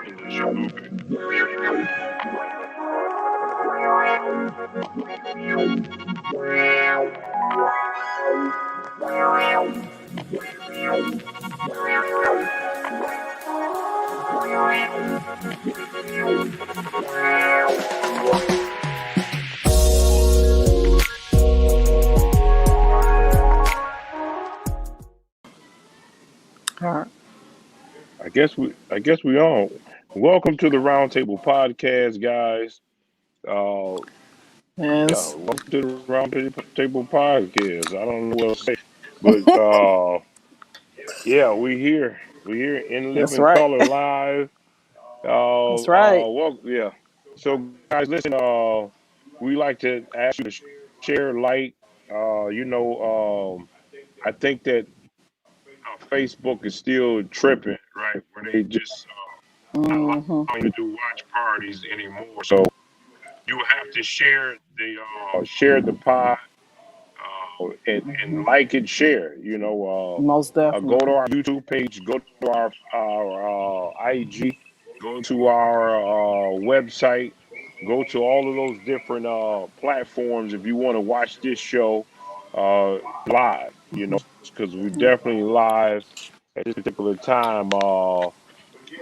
starting the show. Hart. I guess we all. Welcome to the Roundtable Podcast, guys. Uh, yeah, Yes, welcome to the Roundtable Podcast. I don't know what to say, but yeah, we here. We here in that's living right. color live. That's right. Well, yeah. So, guys, listen. We like to ask you to share, like. I think that Facebook is still tripping, right? Where they just not Mm-hmm. allowing you to do watch parties anymore. So you have to share the pod and Hmm. like and share. Most Go to definitely. our YouTube page, go to our IG, go to our website, go to all of those different platforms if you want to watch this show live. Because we're definitely live at this particular time.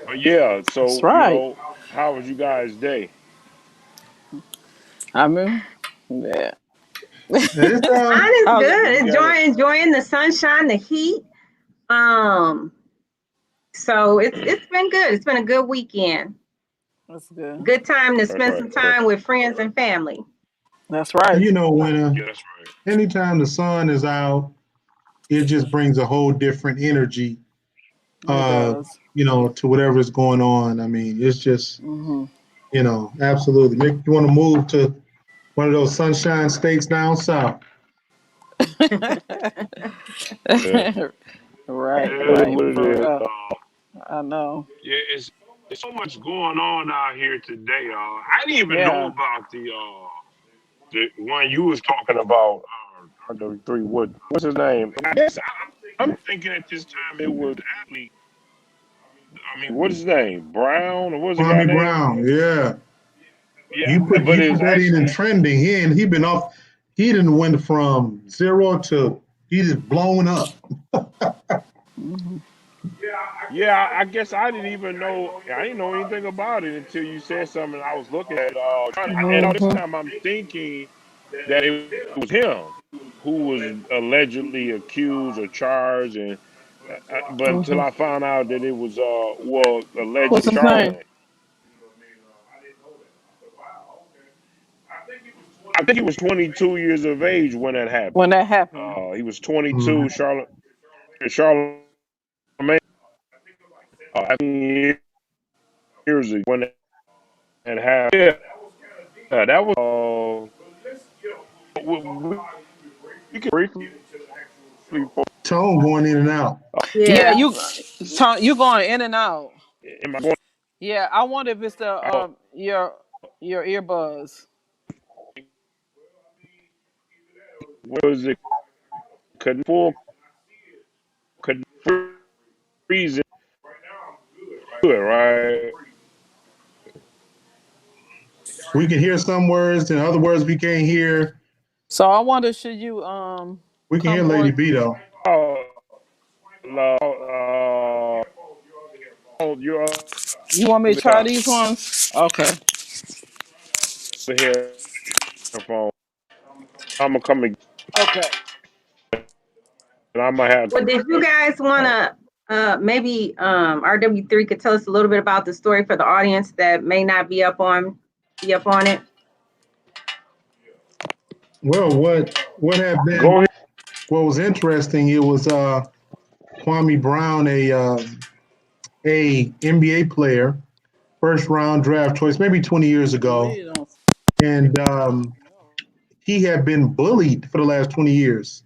But yeah, That's so right. how was you guys' day? I mean, yeah. It's Mine is Okay. Well, you good. got it. Enjoying the sunshine, the heat. Um, so it's been good. It's been a good weekend. That's good. Good time to That's spend right. some time with friends and family. That's right. when Yeah, that's right. anytime the sun is out, it just brings a whole different energy, It uh, does. to whatever's going on. I mean, it's just, Hmm. absolutely. Nick, you want to move to one of those sunshine states down south? Yeah, Right. it is Right. what it For is. real. I know. Yeah, it's so much going on out here today. I didn't even know Yeah. about the one you was talking about. The three. What's his name? I guess I'm thinking at this time it was actually. I mean, what's his name? Brown or what's the guy Kwame name? Brown, yeah. Yeah, You but put it's that in actually. trending. He been off. He didn't went from zero to he just blown up. Hmm. Yeah, I guess I didn't even know. I didn't know anything about it until you said something. I was looking at it. And all this Hmm. time I'm thinking that it was him who was allegedly accused or charged, and but until Hmm. I found out that it was What's allegedly his name? Charlemagne. I think he was 22 years of age when that When happened. that happened? He was 22. Mhm. Charlemagne. I think years ago when that happened. Yeah, that was. We can briefly. Tone going in and out. Yeah. Yeah. You going in and out. Am I going? Yeah. I wonder if it's the Oh, your earbuds. what was it? Couldn't freeze it. Good, right? We can hear some words and other words we can't hear. So I wonder, should you We can hear come Lady on? B though. Oh, oh, you're You want me to over try here. these ones? Okay. Over here, phone. I'm gonna come and Okay. I'm gonna have. Well, did you guys want to maybe RW3 could tell us a little bit about the story for the audience that may not be up on it? Well, what have been Go ahead. what was interesting? It was Kwame Brown, a NBA player, first round draft choice, maybe 20 years You ago, really don't. and he had been bullied for the last 20 years.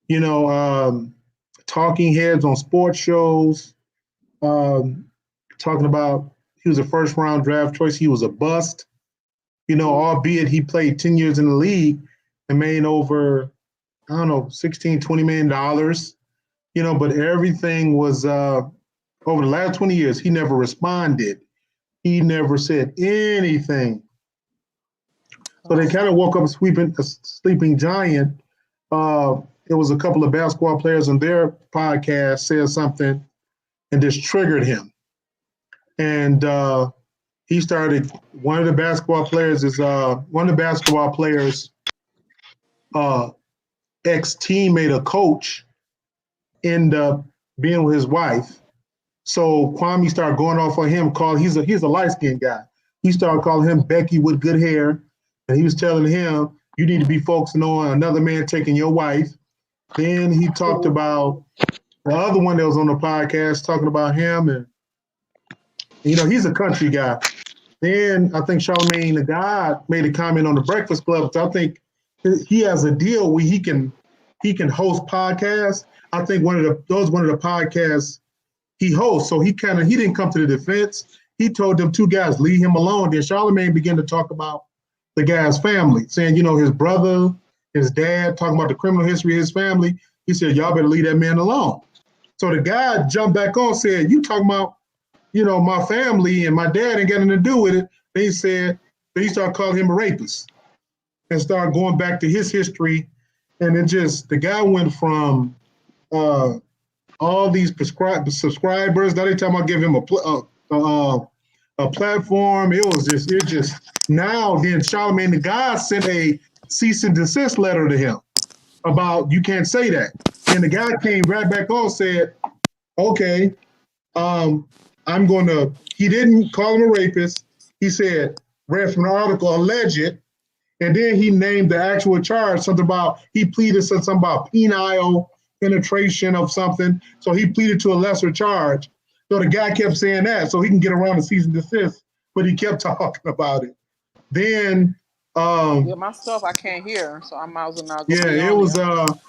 You know, talking heads on sports shows, um, talking about he was a first round draft choice. He was a bust. Albeit he played 10 years in the league and made over, I don't know, 16, $20 million, but everything was over the last 20 years, he never responded. He never said anything. So they kind of woke up a sleeping giant. It was a couple of basketball players on their podcast said something and just triggered him. And he started, one of the basketball players ex-teammate, a coach, ended up being with his wife. So Kwame started going off on him, he's a light-skinned guy. He started calling him Becky with good hair. And he was telling him, you need to be focusing on another man taking your wife. Then he talked about the other one that was on the podcast, talking about him. And, he's a country guy. Then I think Charlemagne the God made a comment on the Breakfast Club. So I think he has a deal where he can host podcasts. I think one of the podcasts he hosts. So he didn't come to the defense. He told them two guys, leave him alone. Then Charlemagne began to talk about the guy's family, saying, his brother, his dad, talking about the criminal history of his family. He said, y'all better leave that man alone. So the guy jumped back on, said, you talking about, my family and my dad ain't got nothing to do with it. He started calling him a rapist and started going back to his history. And the guy went from all these subscribers. Now they talking about giving him a platform. Now then Charlemagne the God sent a cease and desist letter to him about you can't say that. And the guy came right back on, said, okay, he didn't call him a rapist. He said, read from an article, alleged, and then he named the actual charge, he pleaded something about penile penetration of something. So he pleaded to a lesser charge. So the guy kept saying that so he can get around the cease and desist, but he kept talking about it. Then my stuff I can't hear, so I might as well not go. Yeah, it was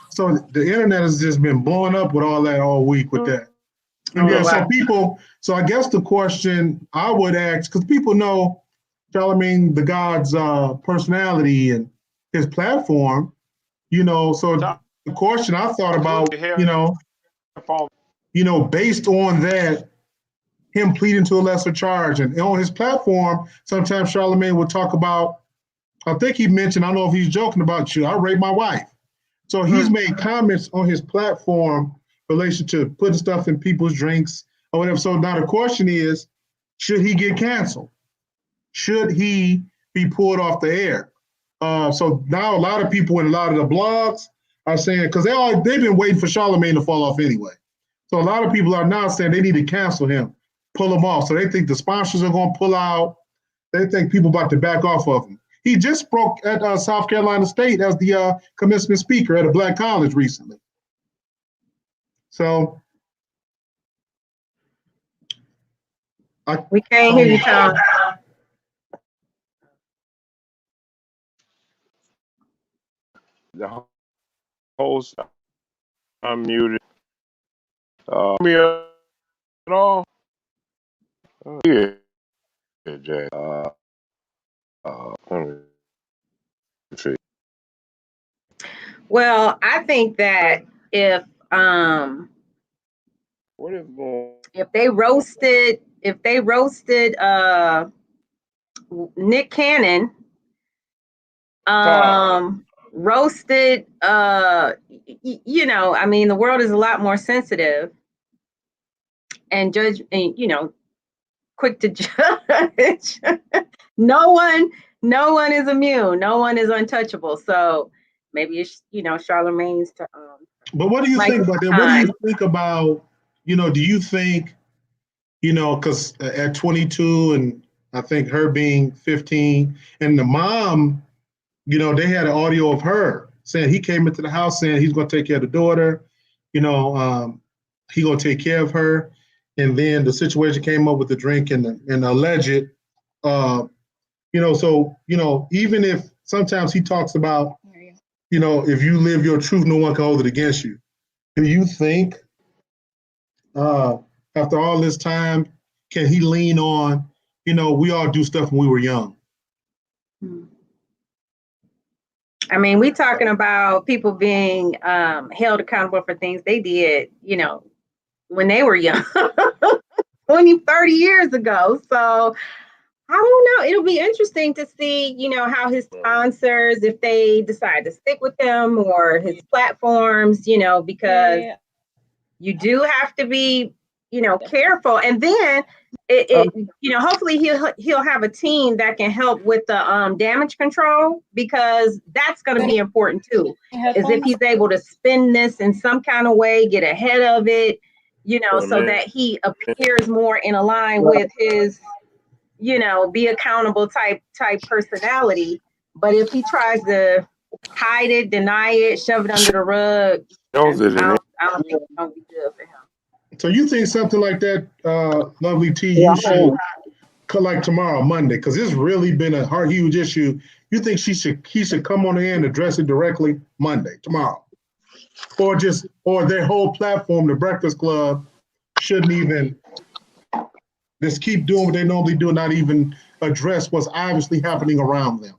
so the internet has just been blowing up with all that all week with that. And so I guess the question I would ask, because people know Charlemagne the God's personality and his platform, so the question I thought about, based on that, him pleading to a lesser charge, and on his platform, sometimes Charlemagne would talk about, I think he mentioned, I don't know if he's joking about I raped my wife. So he's made comments on his platform in relation to putting stuff in people's drinks or whatever. So now the question is, should he get canceled? Should he be pulled off the air? So now a lot of people in a lot of the blogs are saying, because they've been waiting for Charlemagne to fall off anyway. So a lot of people are now saying they need to cancel him, pull him off. So they think the sponsors are going to pull out. They think people about to back off of him. He just spoke at South Carolina State as the commencement speaker at a black college recently. So we can't hear you, Tom. The host unmuted. Me at all? Yeah, Jack. Let me see. Well, I think that if What is going? if they roasted Nick Cannon, roasted I mean, the world is a lot more sensitive and quick to judge. No one is immune. No one is untouchable. So maybe it's Charlemagne's to but what do you think about that? What do you think about, do you think, because at 22 and I think her being 15 and the mom, they had an audio of her saying he came into the house saying he's going to take care of the daughter, he's going to take care of her. And then the situation came up with the drink and the alleged, so, even if sometimes he talks about, if you live your truth, no one can hold it against you. Do you think after all this time, can he lean on, we all do stuff when we were young? I mean, we talking about people being held accountable for things they did, when they were young. 20, 30 years ago. So I don't know. It'll be interesting to see, how his sponsors, if they decide to stick with him or his platforms, because you do have to be, careful. And then hopefully he'll have a team that can help with the damage control, because that's going to be important too. Is if he's able to spin this in some kind of way, get ahead of it, so that he appears more in a line with his, be accountable type personality. But if he tries to hide it, deny it, shove it under the rug, I don't think it's gonna be good for him. So you think something like that, Lovely T, Yeah, you should like tomorrow, Monday, because it's really been a huge issue. You think he should come on the air and address it directly Monday, tomorrow, or their whole platform, the Breakfast Club, shouldn't even just keep doing what they normally do, not even address what's obviously happening around them?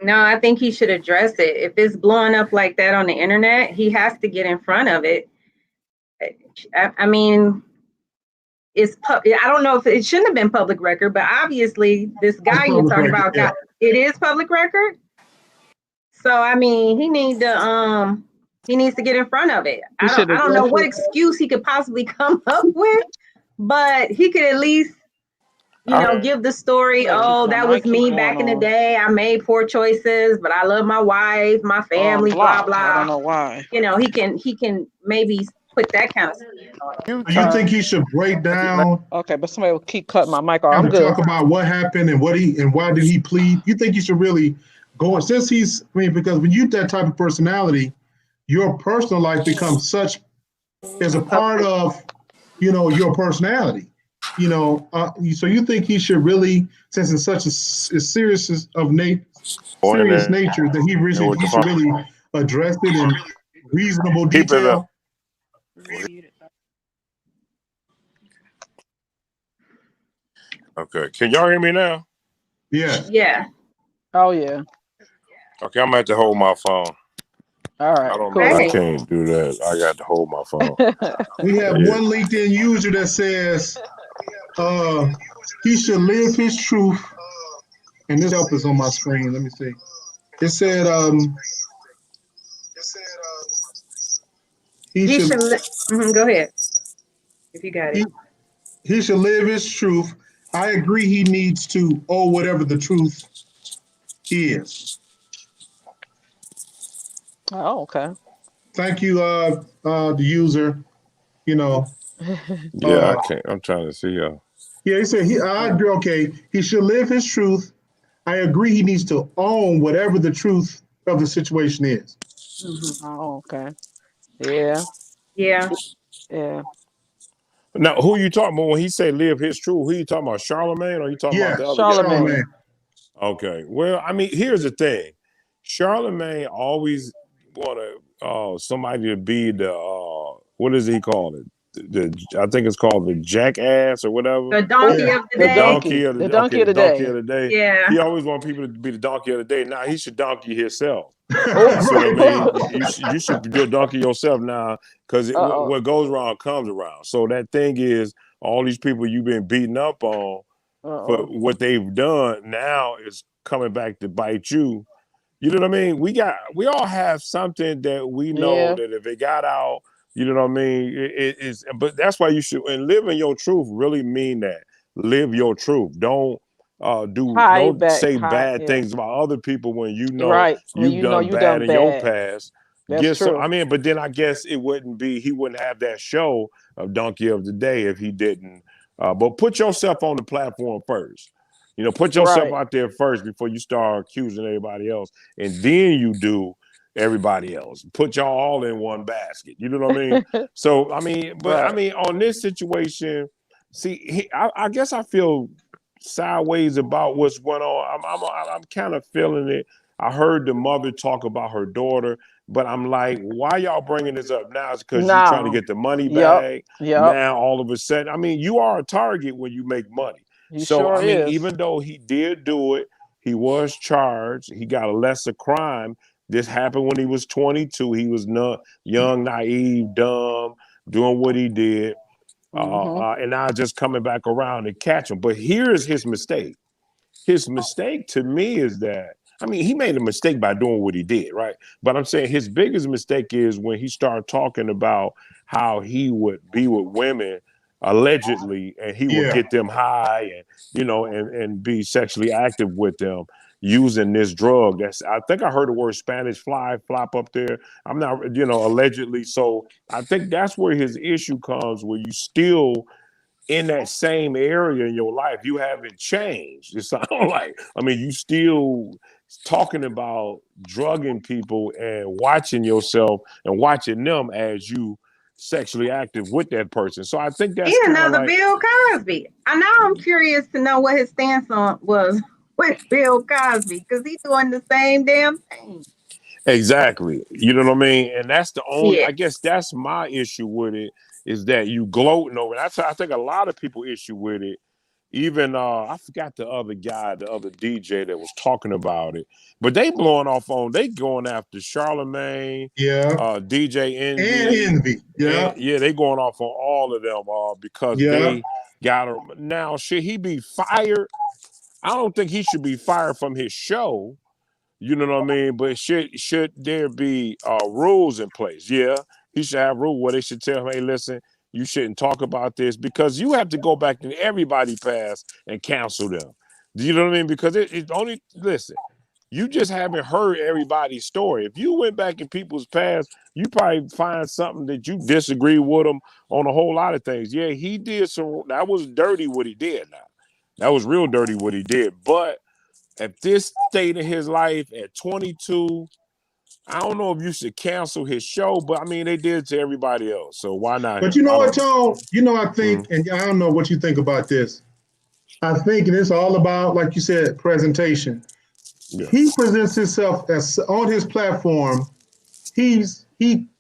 No, I think he should address it. If it's blowing up like that on the internet, he has to get in front of it. I mean, I don't know if it shouldn't have been public record, but obviously this guy you're talking about, it is public record. So I mean, he needs to get in front of it. I don't know what excuse he could possibly come up with, but he could at least give the story. Oh, that was me back in the day. I made poor choices, but I love my wife, my family, blah blah. I don't know why. He can maybe put that kind of stuff on. You think he should break down? Okay, but somebody will keep cutting my mic off. I'm good. Talk about what happened and why did he plead? You think he should really go, since because when you that type of personality, your personal life becomes such as a part of your personality. So you think he should really, since it's such a serious nature, that he should really address it in reasonable detail? Okay, can y'all hear me now? Yeah. Oh yeah. Okay, I'm gonna have to hold my phone. All right. I don't know. I can't do that. I got to hold my phone. We have one LinkedIn user that says he should live his truth. And this help is on my screen. Let me see. It said he should go ahead if you got it. He should live his truth. I agree he needs to owe whatever the truth is. Oh, okay. Thank you, the user. Yeah, I can't. I'm trying to see y'all. Yeah, he said I agree. Okay, he should live his truth. I agree he needs to own whatever the truth of the situation is. Mm-hmm. Oh, okay. Yeah. Now, who you talking about when he say live his truth? Who you talking about, Charlemagne, or you talking about the other Charlemagne? Okay. Well, I mean, here's the thing. Charlemagne always want somebody to be the what does he call it? I think it's called the jackass or whatever. The donkey of the day. The donkey of the day. Yeah. He always want people to be the donkey of the day. Now he should donkey himself. That's what I mean. You should do a donkey yourself now, because what goes around comes around. So that thing is, all these people you've been beating up on for what they've done now is coming back to bite you. You know what I mean? We all have something that we know that if it got out, you know what I mean? It's, but that's why you should, and living your truth really mean that. Live your truth. Don't say bad things about other people when you know you've done bad in your past. That's true. I mean, but then I guess he wouldn't have that show of Donkey of the Day if he didn't. But put yourself on the platform first. Put yourself out there first before you start accusing everybody else, and then you do everybody else. Put y'all all in one basket. You know what I mean? So I mean, but I mean, on this situation, see, I guess I feel sideways about what's going on. I'm kind of feeling it. I heard the mother talk about her daughter, but I'm like, why y'all bringing this up now? It's because you're trying to get the money back. Now all of a sudden, I mean, you are a target when you make money. I mean, even though he did do it, he was charged. He got a lesser crime. This happened when he was 22. He was young, naive, dumb, doing what he did. and now just coming back around and catch him. But here's his mistake. His mistake to me is that, I mean, he made a mistake by doing what he did, right? But I'm saying his biggest mistake is when he started talking about how he would be with women allegedly, and he would get them high and, you know, and be sexually active with them using this drug. I think I heard the word Spanish fly flop up there. I'm not, you know, allegedly. So I think that's where his issue comes, where you still in that same area in your life, you haven't changed. It sounds like, I mean, you still talking about drugging people and watching yourself and watching them as you sexually active with that person. So I think that's kind of like Bill Cosby. I know I'm curious to know what his stance on was with Bill Cosby, because he's doing the same damn thing. exactly. You know what I mean? And that's the only, I guess that's my issue with it, is that you gloating over it. I think a lot of people issue with it. Even I forgot the other guy, the other DJ that was talking about it, but they blowing off on, they going after Charlemagne, DJ Envy, and Envy, they going off on all of them because they got him. Now, should he be fired? I don't think he should be fired from his show. You know what I mean? But should there be rules in place? Yeah, he should have rules where they should tell him, hey, listen, you shouldn't talk about this, because you have to go back to everybody past and cancel them. Do you know what I mean? Because it only, listen, you just haven't heard everybody's story. If you went back in people's past, you probably find something that you disagree with them on a whole lot of things. Yeah, he did that was dirty what he did now. That was real dirty what he did. But at this state of his life, at 22, I don't know if you should cancel his show, but I mean, they did it to everybody else, so why not him? But you know what, Tone? You know, I think, and I don't know what you think about this. I think it's all about, like you said, presentation. Yeah. He presents himself as, on his platform, he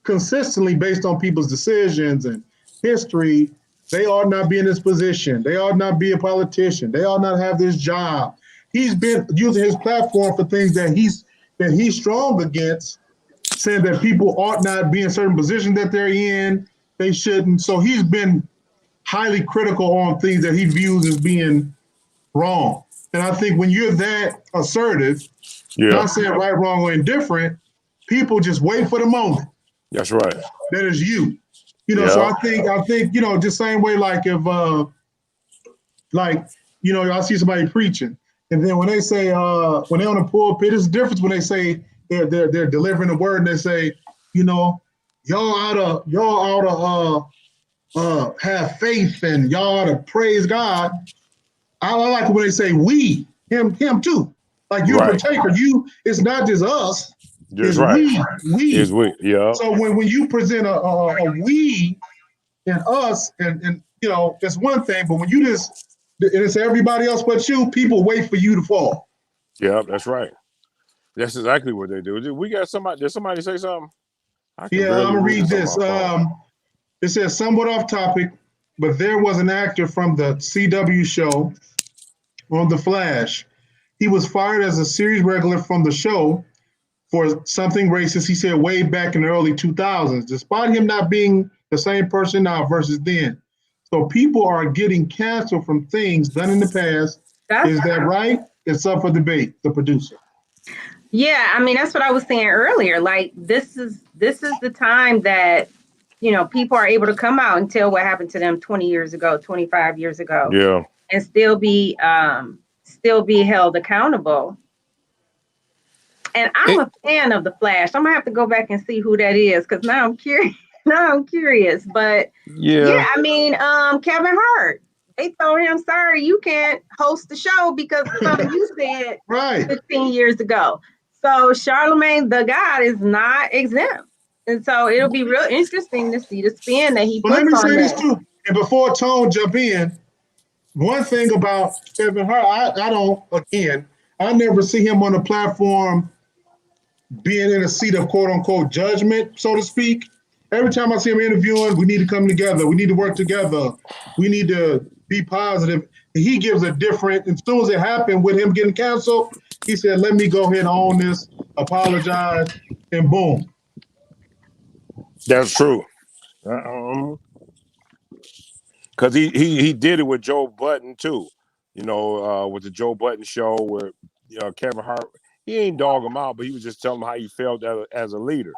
consistently, based on people's decisions and history, they ought not be in this position. They ought not be a politician. They ought not have this job. He's been using his platform for things that he's strong against, saying that people ought not be in certain positions that they're in, they shouldn't. So he's been highly critical on things that he views as being wrong. And I think when you're that assertive, not saying right, wrong, or indifferent, people just wait for the moment. That's right. That is you. You know, so I think, you know, just same way, like if, like, you know, I see somebody preaching, and then when they say, when they're on the pulpit, it's a difference when they say they're delivering the word and they say, you know, y'all ought to have faith and y'all ought to praise God. I like it when they say we, him too. Like you're a partaker. It's not just us. It's we. It's we. Yeah. So when you present a we and us and you know, it's one thing, but when you just, it's everybody else but you, people wait for you to fall. Yeah, that's right. That's exactly what they do. We got somebody, did somebody say something? Yeah, I'm gonna read this. It says somewhat off topic, but there was an actor from the CW show on The Flash. He was fired as a series regular from the show for something racist he said way back in the early 2000s, despite him not being the same person now versus then. So people are getting canceled from things done in the past. Is that right? It's up for debate, the producer. Yeah, I mean, that's what I was saying earlier. Like, this is the time that, you know, people are able to come out and tell what happened to them 20 years ago, 25 years ago. Yeah. And still be held accountable. And I'm a fan of The Flash. I'm gonna have to go back and see who that is, because now I'm curious. But yeah, I mean, Kevin Hart. They told him, sorry, you can't host the show because of something you said 15 years ago. So Charlemagne, the God, is not exempt. And so it'll be real interesting to see the spin that he puts on that. Let me say this too. And before Tone jump in, one thing about Kevin Hart, I never see him on a platform being in a seat of quote unquote judgment, so to speak. Every time I see him interviewing, we need to come together. We need to work together. We need to be positive. He gives a different, as soon as it happened with him getting canceled, he said, let me go ahead and own this, apologize, and boom. That's true. because he did it with Joe Budden too. With the Joe Budden show where Kevin Hart, he ain't dog him out, but he was just telling him how he felt as a leader.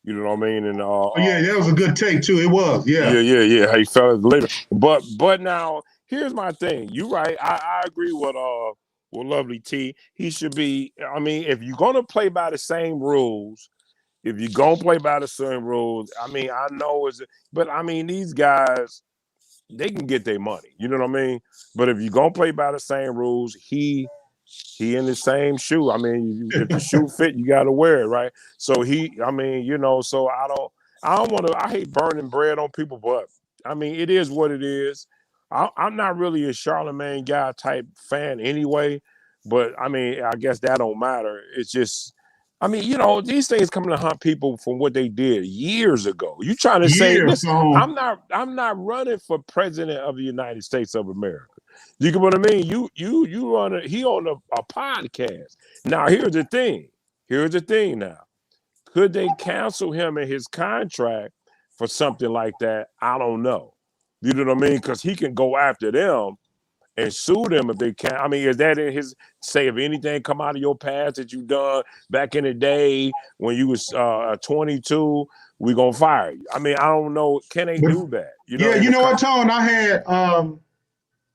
You know what I mean? And yeah, that was a good take too. It was, yeah. Yeah. How he felt as a leader. But now here's my thing. You right. I agree with Lovely T. He should be. I mean, if you're gonna play by the same rules. If you're gonna play by the same rules, I mean, I know but I mean, these guys, they can get their money. You know what I mean? But if you're gonna play by the same rules, he in the same shoe. I mean, if the shoe fit, you gotta wear it, right? So so I don't want to. I hate burning bread on people, but I mean, it is what it is. I'm not really a Charlemagne guy type fan anyway, but I mean, I guess that don't matter. It's just. I mean, these things come to hunt people from what they did years ago. You trying to say, listen, I'm not running for president of the United States of America. You get what I mean? You run he on a podcast. Now, here's the thing. Now. Could they cancel him in his contract for something like that? I don't know. You know what I mean? Because he can go after them and sue them if they can. I mean, is that in his say if anything come out of your past that you done back in the day when you was 22, we gonna fire you? I mean, I don't know. Can they do that? You know what, Tone? I had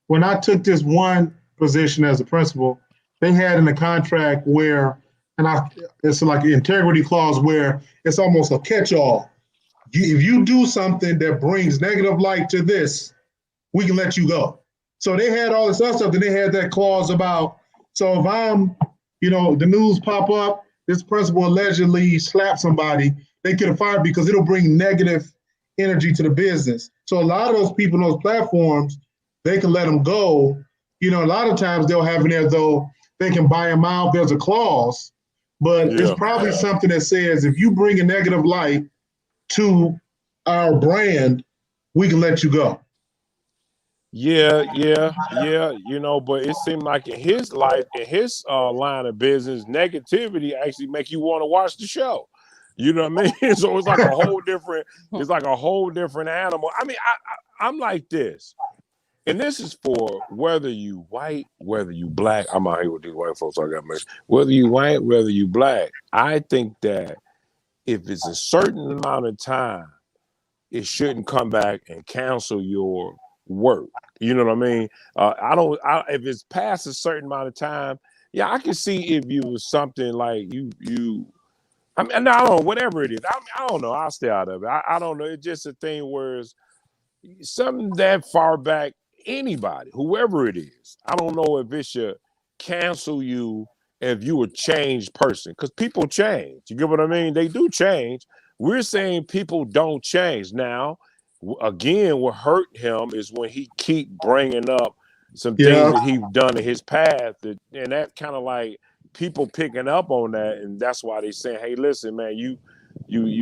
when I took this one position as a principal, they had in the contract where, it's like an integrity clause where it's almost a catch-all. If you do something that brings negative light to this, we can let you go. So they had all this other stuff, and they had that clause about, so if I'm, the news pop up, this principal allegedly slapped somebody, they could have fired because it'll bring negative energy to the business. So a lot of those people on those platforms, they can let them go. A lot of times they'll have in there, though, they can buy them out. There's a clause, but it's probably something that says if you bring a negative light to our brand, we can let you go. Yeah. But it seemed like in his life, in his line of business, negativity actually make you want to watch the show. You know what I mean? So it's like a whole different. It's like a whole different animal. I mean, I'm like this, and this is for whether you white, whether you black. I'm out here with these white folks. I got me. Whether you white, whether you black. I think that if it's a certain amount of time, it shouldn't come back and cancel your work. You know what I mean? If it's past a certain amount of time, yeah, I can see if you was something like you. I mean, no, I don't know, whatever it is. I don't know. I'll stay out of it. I don't know. It's just a thing where it's something that far back, anybody, whoever it is. I don't know if it should cancel you if you a changed person, because people change. You get what I mean? They do change. We're saying people don't change. Now, again, what hurt him is when he keep bringing up some things that he's done in his past, and that kind of like people picking up on that, and that's why they saying, "Hey, listen, man, you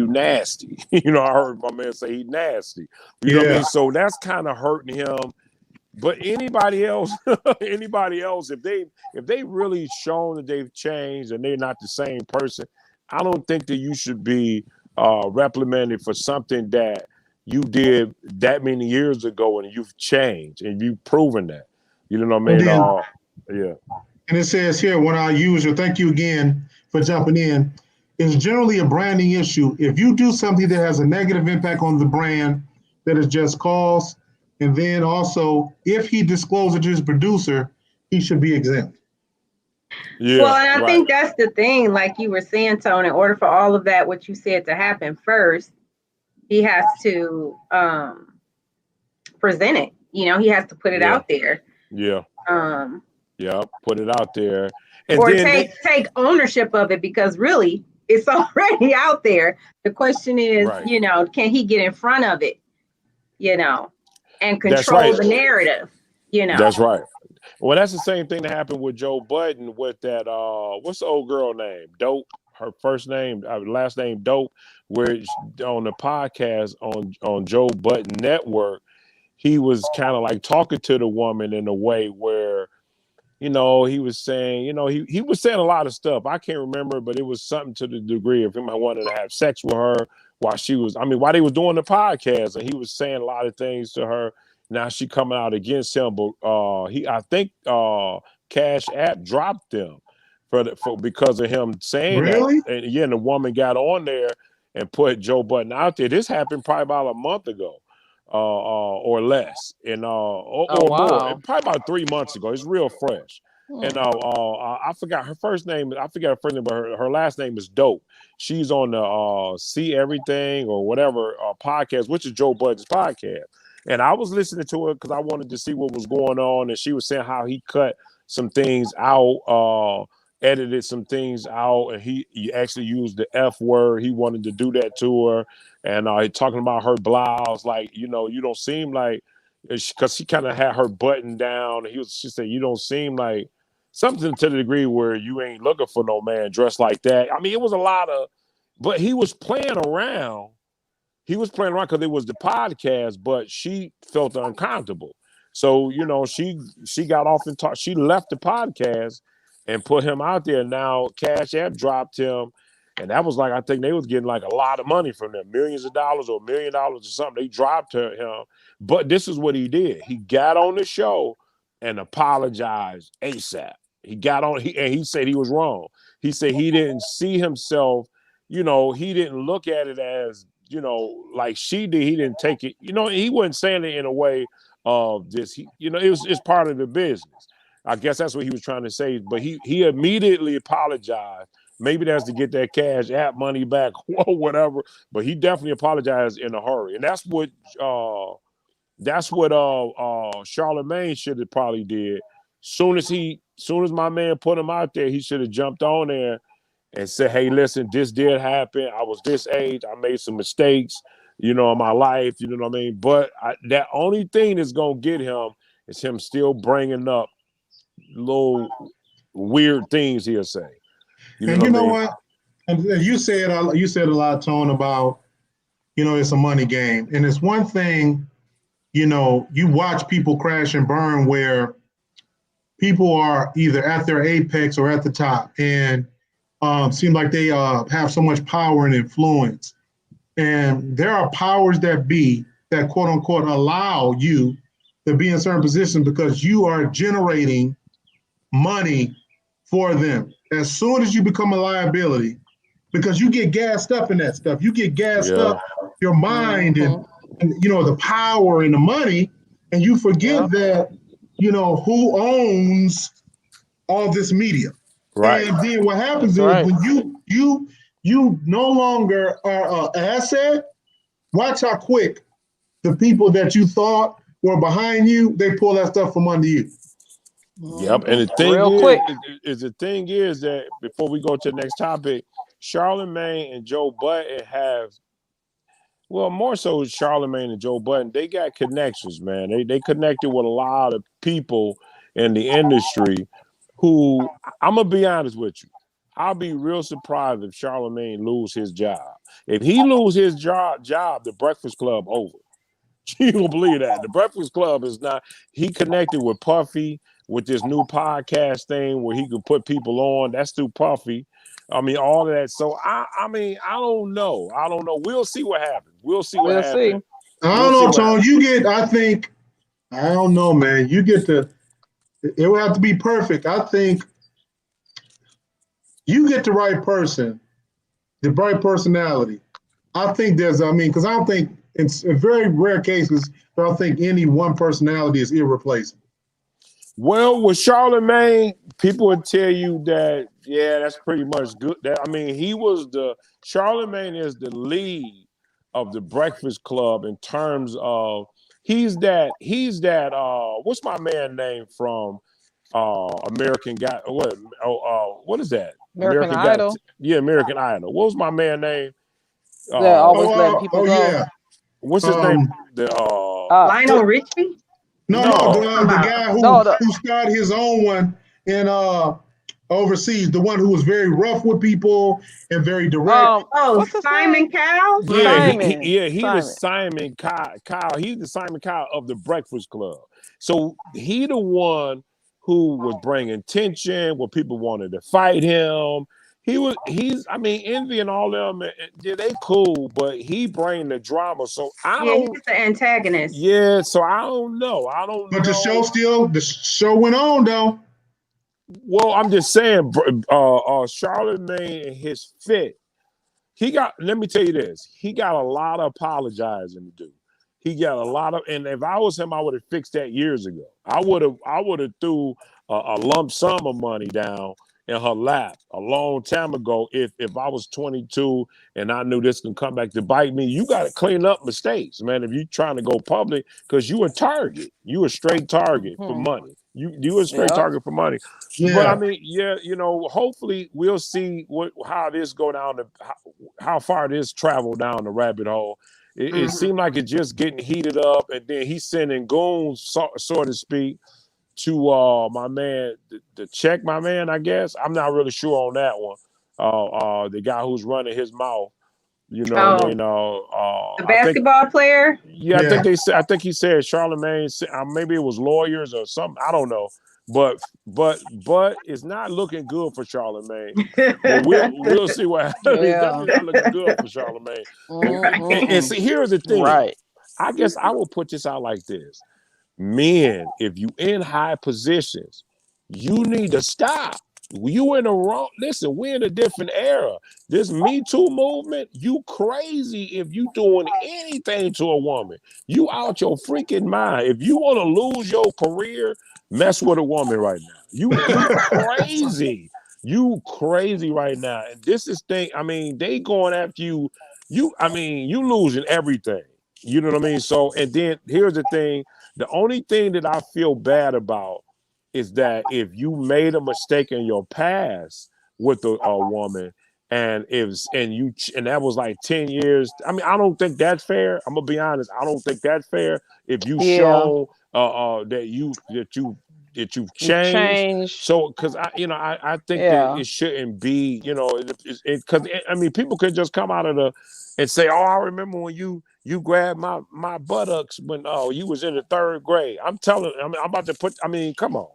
nasty." I heard my man say he nasty. You know what I mean? So that's kind of hurting him. But anybody else, if they really shown that they've changed and they're not the same person, I don't think that you should be reprimanded for something that you did that many years ago and you've changed and you've proven that. You know what I mean? Yeah. And it says here, when our user, thank you again for jumping in, is generally a branding issue. If you do something that has a negative impact on the brand, that is just cause. And then also, if he discloses to his producer, he should be exempt. Yeah, well, and I think that's the thing, like you were saying, Tone, in order for all of that, what you said to happen first, he has to present it. He has to put it out there. Yeah. Put it out there. And or then take ownership of it, because really it's already out there. The question is, can he get in front of it, and control the narrative, That's right. Well, that's the same thing that happened with Joe Budden with that, what's the old girl name? Dope. Her first name, last name Dope, where on the podcast on Joe Budden Network, he was kind of like talking to the woman in a way where, he was saying, he was saying a lot of stuff. I can't remember, but it was something to the degree of him wanted to have sex with her while they was doing the podcast. And he was saying a lot of things to her. Now she coming out against him, but I think Cash App dropped them for because of him saying that. Really? And yeah, and the woman got on there and put Joe Budden out there. This happened probably about a month ago, or less, and Oh or more. wow. Probably about 3 months ago. It's real fresh. And I forgot her first name. I forgot her first name, but her last name is Dope. She's on the See Everything or whatever podcast, which is Joe Budden's podcast. And I was listening to it because I wanted to see what was going on. And she was saying how he cut some things out, edited some things out, and he actually used the F word. He wanted to do that to her, and he talking about her blouse, like, you don't seem like, because she kind of had her button down. She said, you don't seem like something to the degree where you ain't looking for no man dressed like that. I mean, it was a lot of, but he was playing around. He was playing around because it was the podcast, but she felt uncomfortable. So, she got off and talked. She left the podcast and put him out there. Now Cash App dropped him. And that was like, I think they was getting like a lot of money from them, millions of dollars or $1 million or something. They dropped him. But this is what he did. He got on the show and apologized ASAP. He got on, and he said he was wrong. He said he didn't see himself, he didn't look at it as, like she did. He didn't take it, he wasn't saying it in a way of this. It's part of the business. I guess that's what he was trying to say. But he immediately apologized. Maybe that's to get that Cash App money back or whatever. But he definitely apologized in a hurry. And that's what Charlemagne should have probably did. Soon as my man put him out there, he should have jumped on there and said, hey, listen, this did happen. I was this age. I made some mistakes, in my life. You know what I mean? But that only thing that's going to get him is him still bringing up little weird things he'll say. And you know what? And you said a lot, Tone, about, it's a money game. And it's one thing, you watch people crash and burn where people are either at their apex or at the top and seem like they have so much power and influence. And there are powers that be that, quote unquote, allow you to be in certain positions because you are generating money for them. As soon as you become a liability, because you get gassed up in that stuff, you get gassed up your mind and the power and the money, and you forget that, who owns all this media. Right. And then what happens is when you no longer are an asset, watch how quick the people that you thought were behind you, they pull that stuff from under you. Yep, and the thing is that before we go to the next topic, Charlemagne and Joe Budden have, well, more so Charlemagne and Joe Budden, they got connections, man. They connected with a lot of people in the industry who, I'm gonna be honest with you, I'll be real surprised if Charlemagne lose his job. If he lose his job, the Breakfast Club over. You don't believe that. The Breakfast Club is not. He connected with Puffy with this new podcast thing where he could put people on. That's through Puffy. I mean, all of that. So I don't know. We'll see what happens. We'll see what happens. I don't know, Tone. I don't know, man. It will have to be perfect. I think you get the right person, the right personality. I think because I don't think, in very rare cases, I don't think any one personality is irreplaceable. Well, with Charlemagne, people would tell you that, that's pretty much good. Charlemagne is the lead of the Breakfast Club in terms of he's that what's my man name from American Guy? What is that? American Idol. American Idol. What was my man name? That always letting people go. Yeah. What's his name? Lionel Richie? No, the guy who started his own one in overseas, the one who was very rough with people and very direct. Simon Cowell? He's the Simon Cowell. He's the Simon Cowell of the Breakfast Club. So he the one who was bringing tension where people wanted to fight him. I mean, Envy and all them, yeah, they cool, but he bring the drama. So I Yeah, don't. he's the antagonist. Yeah, so I don't know. I don't But know. the show went on though. Well, I'm just saying, Charlemagne and his fit. He got. Let me tell you this. He got a lot of apologizing to do. He got a lot of, and if I was him, I would have fixed that years ago. I would have threw a lump sum of money down in her lap a long time ago. If I was 22 and I knew this can come back to bite me, you got to clean up mistakes, man. If you trying to go public, because you a target, you a straight target for money. You a straight target for money. Yeah. But I mean, yeah, hopefully we'll see how this go down how far this travel down the rabbit hole. It seemed like it's just getting heated up, and then he's sending goons, so to speak, to my man, to check my man. I guess I'm not really sure on that one. The guy who's running his mouth, what I mean. The basketball player. Yeah, I think they said. I think he said Charlemagne. Maybe it was lawyers or something. I don't know. But it's not looking good for Charlemagne. But we'll see what happens. It's definitely not looking good for Charlemagne. And see, here's the thing. Right. I guess I will put this out like this. Men, if you in high positions, you need to stop. You in the wrong. Listen, we're in a different era. This Me Too movement, you crazy if you doing anything to a woman. You out your freaking mind. If you want to lose your career, mess with a woman right now. You crazy. You crazy right now. And this is thing. I mean, they going after you. You losing everything. You know what I mean? So, and then here's the thing. The only thing that I feel bad about is that if you made a mistake in your past with a woman, and that was like 10 years. I mean, I don't think that's fair. I'm gonna be honest. I don't think that's fair. If you show that you've changed. So, because I think that it shouldn't be. Because I mean, people could just come out of and say, "Oh, I remember when you grabbed my buttocks when you was in the 3rd grade." I'm about to put. I mean, come on.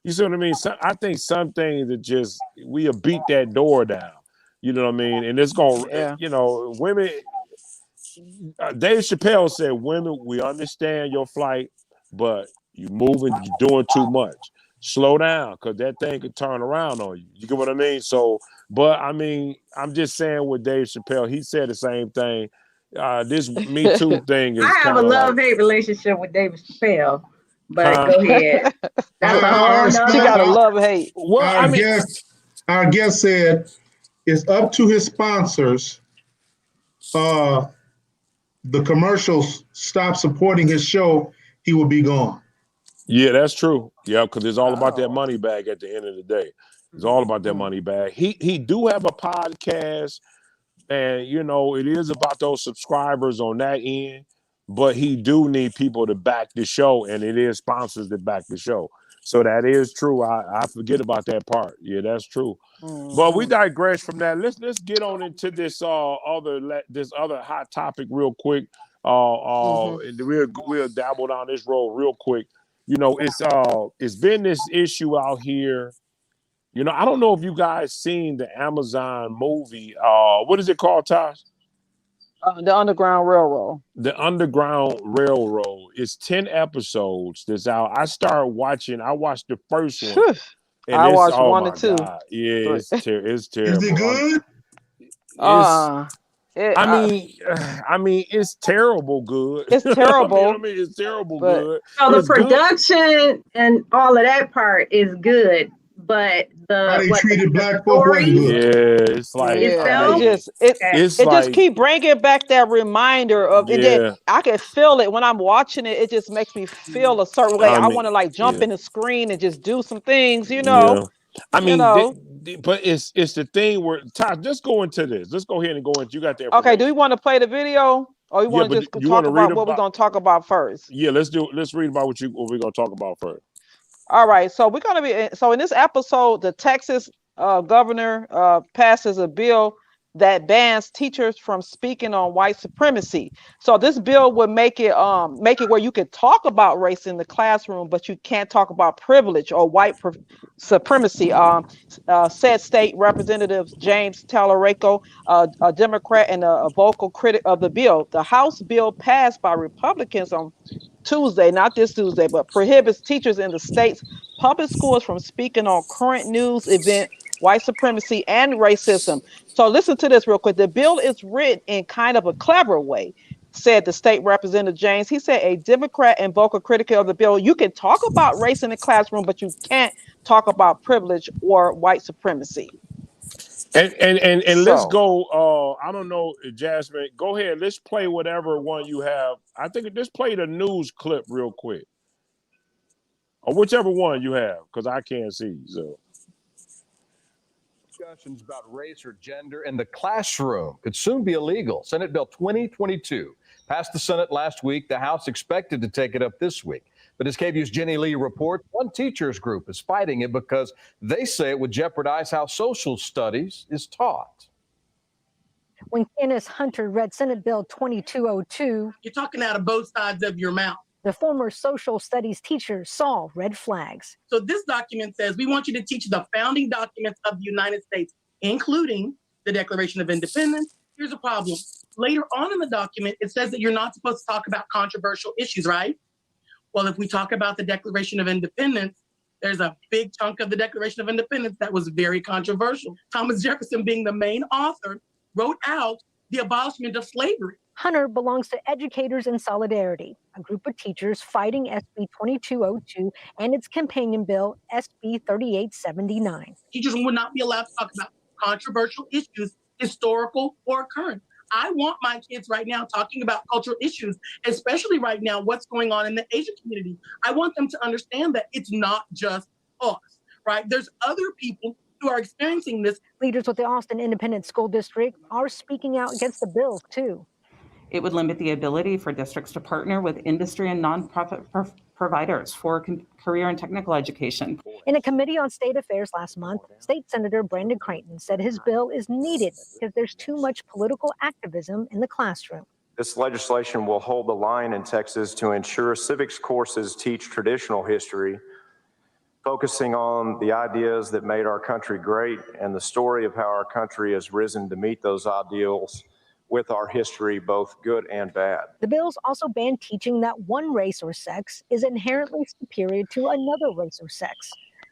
You see what I mean? I think some things that just we'll beat that door down. You know what I mean? And it's gonna, women. Dave Chappelle said, "Women, we understand your flight, but you're doing too much. Slow down, because that thing could turn around on you." You get what I mean? So, but I mean, I'm just saying with Dave Chappelle, he said the same thing. This Me Too thing is. I have a love-hate relationship with David Chappelle, but go ahead. That's a whole nother. She got a love-hate. Well, our guest said it's up to his sponsors. The commercials stop supporting his show, he will be gone. Yeah, that's true. Yeah, because it's all about that money bag at the end of the day. It's all about that money bag. He do have a podcast, and it is about those subscribers on that end, but he do need people to back the show, and it is sponsors that back the show. So that is true. I forget about that part. Yeah, that's true. But we digress from that. Let's get on into this other hot topic real quick. And we'll dabble down this road real quick. It's been this issue out here. I don't know if you guys seen the Amazon movie. What is it called, Tosh? The Underground Railroad. The Underground Railroad. It's 10 episodes that's out. I watched the first one. And I watched 1 and 2. God. Yeah, it's terrible. Is it good? I mean, it's terrible good. It's terrible. I mean, it's terrible good. So the production and all of that part is good, but how they treated black folk wasn't good. Yeah, it's like it just keep bringing back that reminder of it. That I can feel it when I'm watching it. It just makes me feel a certain way. I want to jump in the screen and just do some things, Yeah. I mean, but it's the thing where Todd, just go into this. Let's go ahead and go into. You got that. Okay. Do you want to play the video, or you want to just talk about what we're gonna talk about first? Yeah, let's read about what we're gonna talk about first. All right, so we're going to be in this episode, the Texas governor passes a bill that bans teachers from speaking on white supremacy. So this bill would make it where you could talk about race in the classroom, but you can't talk about privilege or white supremacy. Said State Representative James Talarico, a Democrat and a vocal critic of the bill. The House bill passed by Republicans on Tuesday, not this Tuesday, but prohibits teachers in the state's public schools from speaking on current news event, white supremacy, and racism. So listen to this real quick. The bill is written in kind of a clever way, said the state representative James. He said a Democrat and vocal critic of the bill, you can talk about race in the classroom, but you can't talk about privilege or white supremacy. And so, let's go. I don't know, Jasmine. Go ahead. Let's play whatever one you have. I think just play the news clip real quick, or whichever one you have, because I can't see. So discussions about race or gender in the classroom could soon be illegal. Senate Bill 2022 passed the Senate last week. The House expected to take it up this week. But as KVU's Jenny Lee reports, one teachers group is fighting it because they say it would jeopardize how social studies is taught. When Candace Hunter read Senate Bill 2202, you're talking out of both sides of your mouth. The former social studies teacher saw red flags. So this document says we want you to teach the founding documents of the United States, including the Declaration of Independence. Here's a problem. Later on in the document, it says that you're not supposed to talk about controversial issues, right? Well, if we talk about the Declaration of Independence, there's a big chunk of the Declaration of Independence that was very controversial. Thomas Jefferson, being the main author, wrote out the abolishment of slavery. Hunter belongs to Educators in Solidarity, a group of teachers fighting SB 2202 and its companion bill, SB 3879. Teachers would not be allowed to talk about controversial issues, historical or current. I want my kids right now talking about cultural issues, especially right now, what's going on in the Asian community. I want them to understand that it's not just us, right? There's other people who are experiencing this. Leaders with the Austin Independent School District are speaking out against the bill, too. It would limit the ability for districts to partner with industry and nonprofit providers for career and technical education. In a committee on state affairs last month, State Senator Brandon Creighton said his bill is needed because there's too much political activism in the classroom. This legislation will hold the line in Texas to ensure civics courses teach traditional history, focusing on the ideas that made our country great and the story of how our country has risen to meet those ideals with our history, both good and bad. The bills also ban teaching that one race or sex is inherently superior to another race or sex.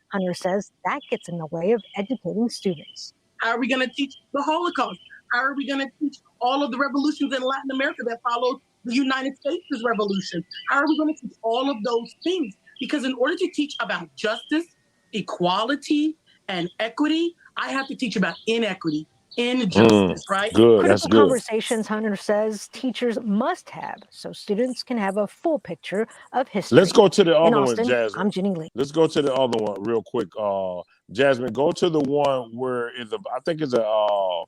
Hunter says that gets in the way of educating students. How are we going to teach the Holocaust? How are we going to teach all of the revolutions in Latin America that followed the United States' revolution? How are we going to teach all of those things? Because in order to teach about justice, equality, and equity, I have to teach about inequity, injustice, right? Good, that's good. Conversations, Hunter says, teachers must have so students can have a full picture of history. Let's go to the other Austin, one, Jasmine. I'm Jenny Lee. Let's go to the other one real quick. Jasmine, go to the one where I think it's a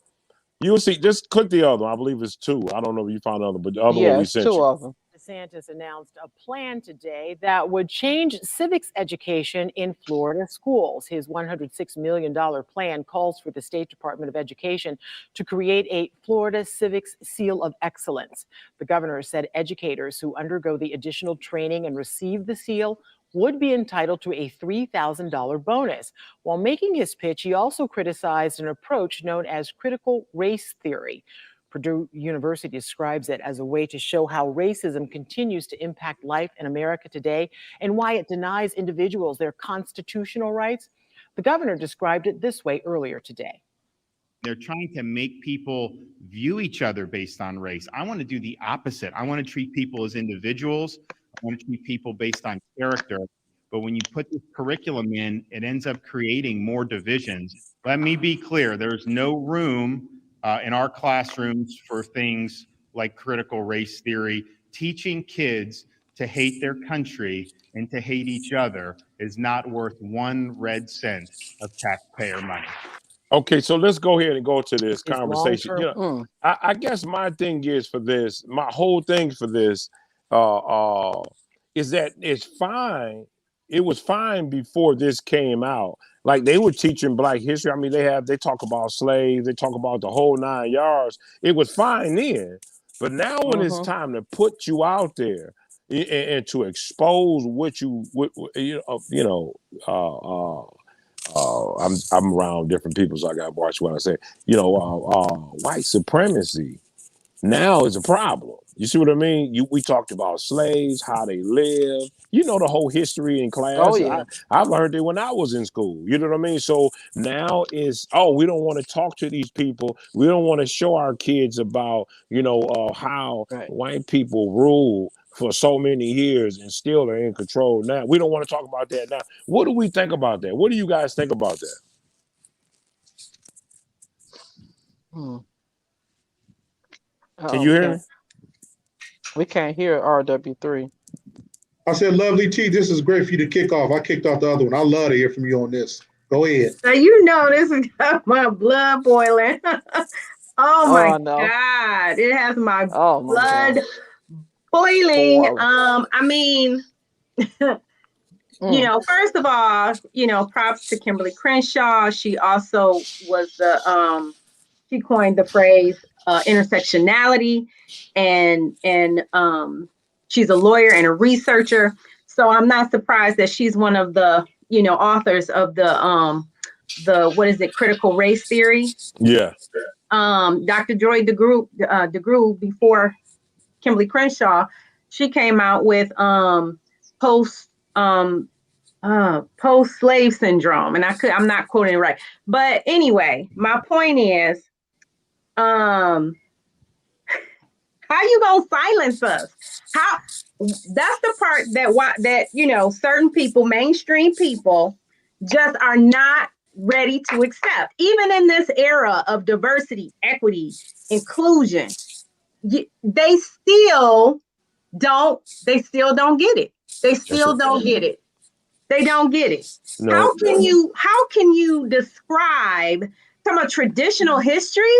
you'll see, just click the other one. I believe it's two. I don't know if you found the other, but the other one we sent two you. of them. DeSantiss announced a plan today that would change civics education in Florida schools. His $106 million plan calls for the State Department of Education to create a Florida Civics Seal of Excellence. The governor said educators who undergo the additional training and receive the seal would be entitled to a $3,000 bonus. While making his pitch, he also criticized an approach known as critical race theory. Purdue University describes it as a way to show how racism continues to impact life in America today and why it denies individuals their constitutional rights. The governor described it this way earlier today. They're trying to make people view each other based on race. I want to do the opposite. I want to treat people as individuals. I want to treat people based on character. But when you put this curriculum in, it ends up creating more divisions. Let me be clear. There's no room in our classrooms for things like critical race theory. Teaching kids to hate their country and to hate each other is not worth 1 red cent of taxpayer money. Okay, so let's go ahead and go to this conversation. You know, I guess my thing is for this, my whole thing for this is that it's fine it was fine before this came out. Like they were teaching Black history. I mean, they talk about slaves, they talk about the whole 9 yards. It was fine then, but now when it's time to put you out there and to expose what you I'm around different people, so I got to watch what I say. White supremacy now is a problem. You see what I mean? We talked about slaves, how they live. You know the whole history in class. Oh, yeah. I learned it when I was in school. You know what I mean? So now is, we don't want to talk to these people. We don't want to show our kids about, how white people rule for so many years and still are in control now. We don't want to talk about that now. What do we think about that? What do you guys think about that? Can you hear me? We can't hear RW3. I said, Lovely T, this is great for you to kick off. I kicked off the other one. I love to hear from you on this. Go ahead. So this has got my blood boiling. My God. It has my blood boiling. I mean, first of all, props to Kimberly Crenshaw. She also was she coined the phrase intersectionality, and she's a lawyer and a researcher. So I'm not surprised that she's one of the authors of the what is it, critical race theory. Yeah. Dr. Joy DeGruy before Kimberly Crenshaw, she came out with post-slave syndrome, and I'm not quoting it right, but anyway, my point is, how you gonna silence us? How? That's the part that certain people, mainstream people, just are not ready to accept. Even in this era of diversity, equity, inclusion, they still don't get it. They still don't get it. They don't get it. No. How can you describe from a traditional history?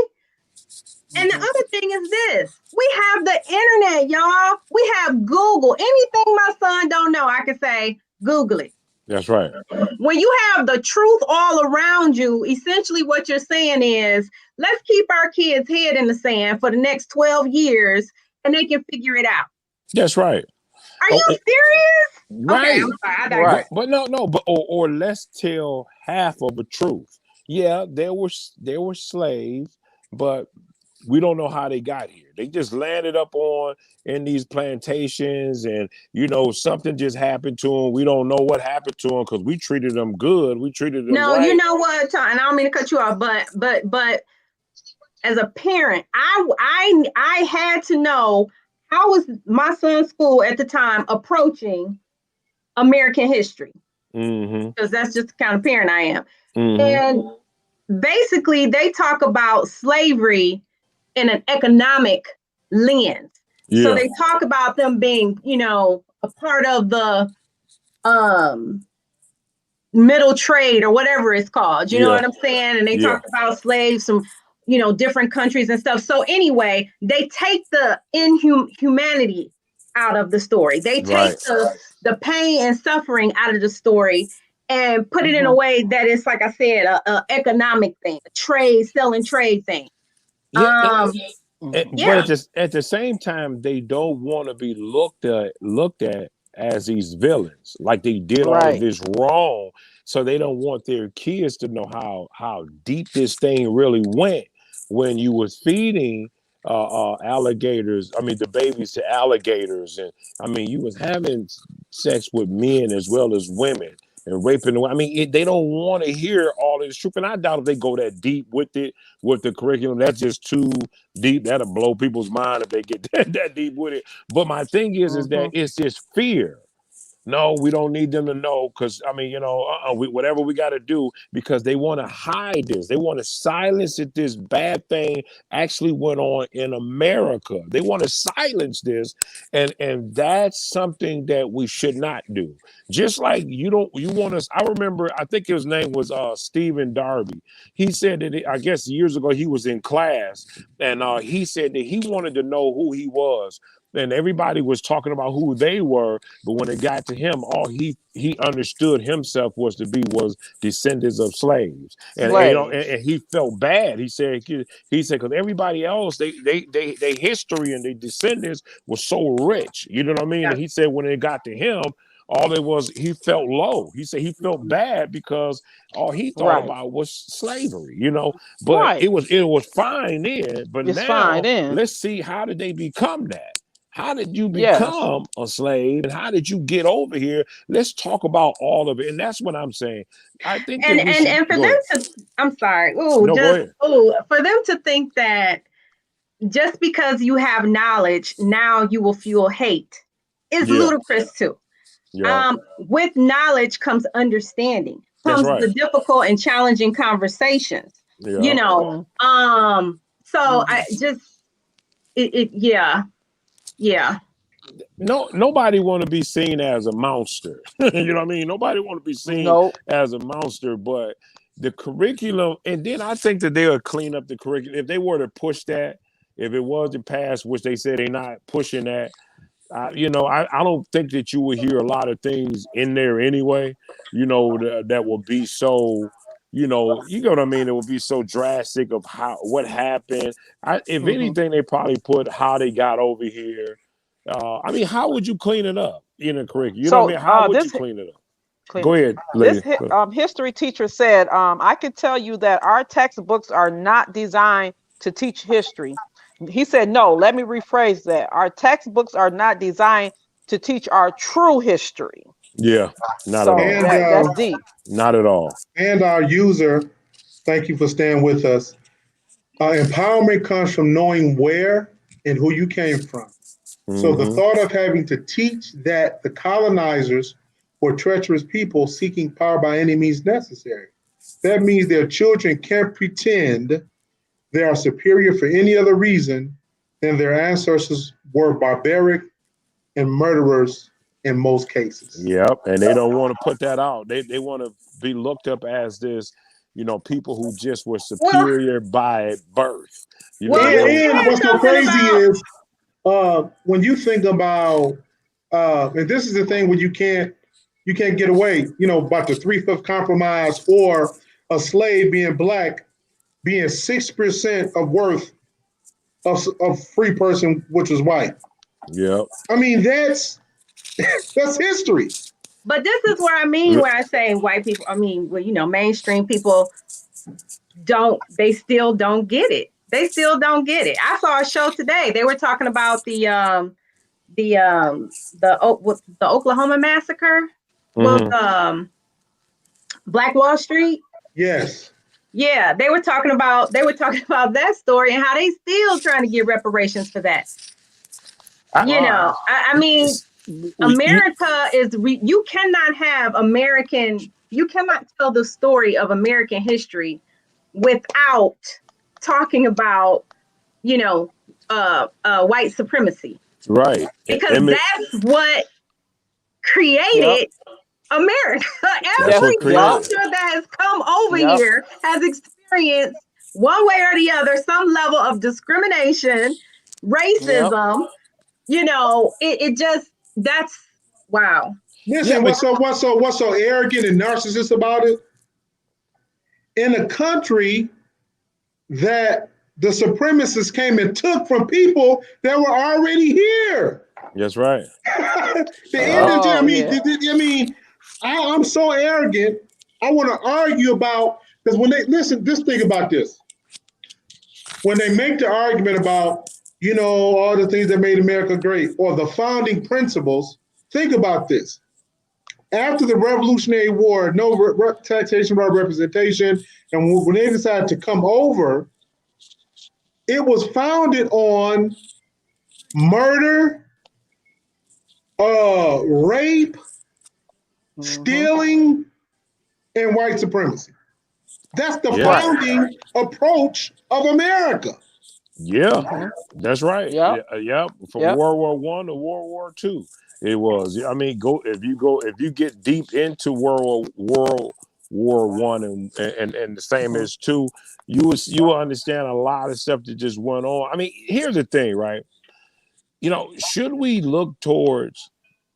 And the other thing is this: we have the internet, y'all. We have Google. Anything my son don't know, I can say, Google it. That's right. When you have the truth all around you, essentially what you're saying is, let's keep our kids' head in the sand for the next 12 years and they can figure it out. That's right. Are you serious? Right. Okay, I'm sorry. Right. But or let's tell half of the truth. Yeah, there were slaves, but we don't know how they got here. They just landed up in these plantations, and something just happened to them. We don't know what happened to them because we treated them good. We treated them right. You know what, Tom, and I don't mean to cut you off, but as a parent, I had to know, how was my son's school at the time approaching American history? Because that's just the kind of parent I am. And basically, they talk about slavery in an economic lens. Yeah. So they talk about them being, a part of the middle trade or whatever it's called. You know what I'm saying? And they talk about slaves from, different countries and stuff. So anyway, they take the inhumanity out of the story. They take the pain and suffering out of the story and put it in a way that it's, like I said, a economic thing, a selling trade thing. But at the same time, they don't want to be looked at as these villains, like they did all of this wrong. So they don't want their kids to know how deep this thing really went when you was feeding alligators. I mean, the babies to alligators, and I mean, you was having sex with men as well as women. And raping. I mean, they don't want to hear all this truth. And I doubt if they go that deep with it, with the curriculum. That's just too deep. That'll blow people's mind if they get that deep with it. But my thing is that it's just fear. No, we don't need them to know, because I mean, whatever we got to do, because they want to hide this. They want to silence that this bad thing actually went on in America. They want to silence this, and that's something that we should not do. Just like you want us. I remember, I think his name was Stephen Darby. He said that I guess years ago he was in class, and he said that he wanted to know who he was and everybody was talking about who they were, but when it got to him, all he understood himself was descendants of slaves, and you know, and he felt bad. He said because everybody else, they history and their descendants was so rich, you know what I mean? And he said when it got to him, all it was, he felt low. He said he felt bad because all he thought about was slavery, you know. But it was fine then. But now let's see, how did they become that? How did you become a slave, and how did you get over here? Let's talk about all of it. And that's what I'm saying. I think and for them to, I'm sorry, for them to think that just because you have knowledge, now you will fuel hate is ludicrous too. Yeah. With knowledge comes understanding, comes the difficult and challenging conversations. Yeah. You know, so I just No, nobody want to be seen as a monster. You know what I mean? Nobody want to be seen as a monster, but the curriculum, and then I think that they would clean up the curriculum if they were to push that. If it was to pass, which they said they're not pushing that. You know, I don't think that you would hear a lot of things in there anyway, you know, that will be so, you know what I mean? It will be so drastic of what happened. If anything, they probably put how they got over here. I mean, how would you clean it up in a curriculum? You know what I mean? How would you clean it up? Go ahead, lady. This history teacher said, I can tell you that our textbooks are not designed to teach history. He said, no, let me rephrase that. Our textbooks are not designed to teach our true history. Yeah, not at all. That's deep. Not at all. And our user, thank you for staying with us. Empowerment comes from knowing where and who you came from. So the thought of having to teach that the colonizers were treacherous people seeking power by any means necessary. That means their children can't pretend they are superior for any other reason than their ancestors were barbaric and murderers in most cases. Yep, and they don't want to put that out. They want to be looked up as this, you know, people who just were superior by birth. You know, and what's so crazy is when you think about, and this is the thing when you can't get away, you know, about the 3/5 compromise or a slave being black being 6% of worth of free person, which was white. Yeah. I mean, that's history. But this is what I mean when I say white people, I mean, well, you know, mainstream people still don't get it. They still don't get it. I saw a show today. They were talking about the Oklahoma massacre with Black Wall Street. Yes. Yeah, they were talking about that story and how they still trying to get reparations for that. You know, I mean, America is you cannot tell the story of American history without talking about, you know, white supremacy. Right. Because that's what created America. Every culture that has come over here has experienced one way or the other some level of discrimination, racism. You know, it just, that's wow. Listen, what's so arrogant and narcissist about it? In a country that the supremacists came and took from people that were already here. That's right. I'm so arrogant. I want to argue about, because when they listen, just think about this. When they make the argument about, you know, all the things that made America great or the founding principles, think about this. After the Revolutionary War, no taxation by representation, and when they decided to come over, it was founded on murder, rape, stealing, and white supremacy. That's the founding approach of America. Yeah, that's right. Yeah. From World War I to World War II, it was. I mean, if you get deep into World War I and the same as II, you will understand a lot of stuff that just went on. I mean, here's the thing, right? you know, should we look towards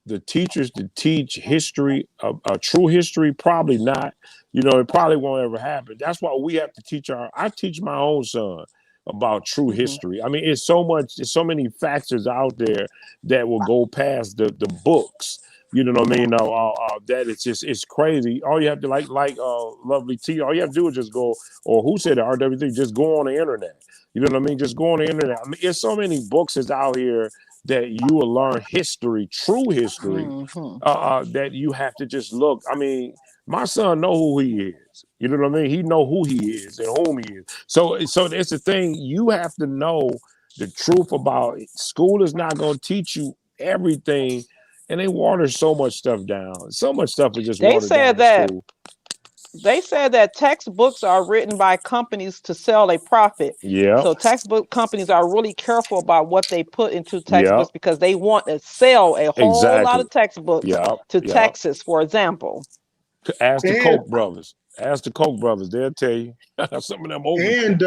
the teachers to teach history, a true history? Probably not. You know, it probably won't ever happen. That's why we have to teach I teach my own son about true history. I mean, it's so many factors out there that will go past the books. You know what I mean? That it's crazy. All you have to like Lovely T, all you have to do is just go, or who said it, RWT, just go on the internet. You know what I mean? Just go on the internet. I mean, there's so many books is out here that you will learn history, true history, that you have to just look. I mean, my son know who he is. You know what I mean? He know who he is and whom he is. So it's the thing. You have to know the truth about it. School is not going to teach you everything, and they water so much stuff down. So much stuff is just watered down in school. They said that textbooks are written by companies to sell a profit. Yeah. So textbook companies are really careful about what they put into textbooks because they want to sell a whole lot of textbooks to Texas, for example. Ask the Koch brothers. Ask the Koch brothers. They'll tell you some of them over. And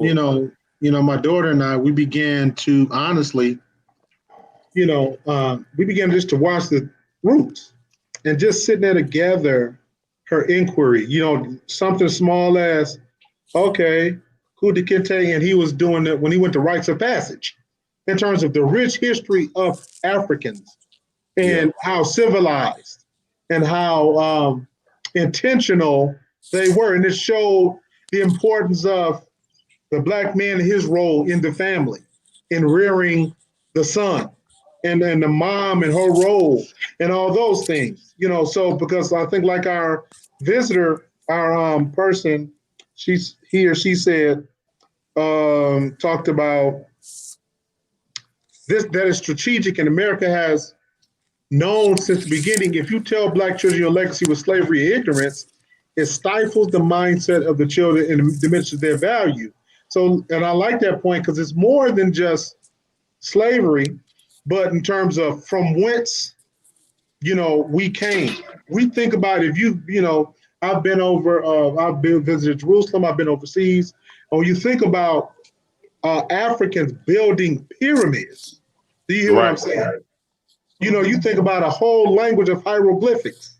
you know, my daughter and I, we began to honestly, we began just to watch the Roots and just sitting there together. Her inquiry, something small as, okay, Kunta Kinte, and he was doing it when he went to Rites of Passage, in terms of the rich history of Africans and how civilized and how intentional they were. And it showed the importance of the Black man and his role in the family, in rearing the son, and the mom and her role, and all those things. So because I think like our visitor, our person, he or she said, talked about this, that is strategic, and America has known since the beginning, if you tell Black children your legacy was slavery and ignorance, it stifles the mindset of the children and diminishes their value. So, and I like that point because it's more than just slavery, but in terms of from whence we came. We think about if I've been visited Jerusalem, I've been overseas. And when you think about Africans building pyramids, do you hear what I'm saying? You think about a whole language of hieroglyphics.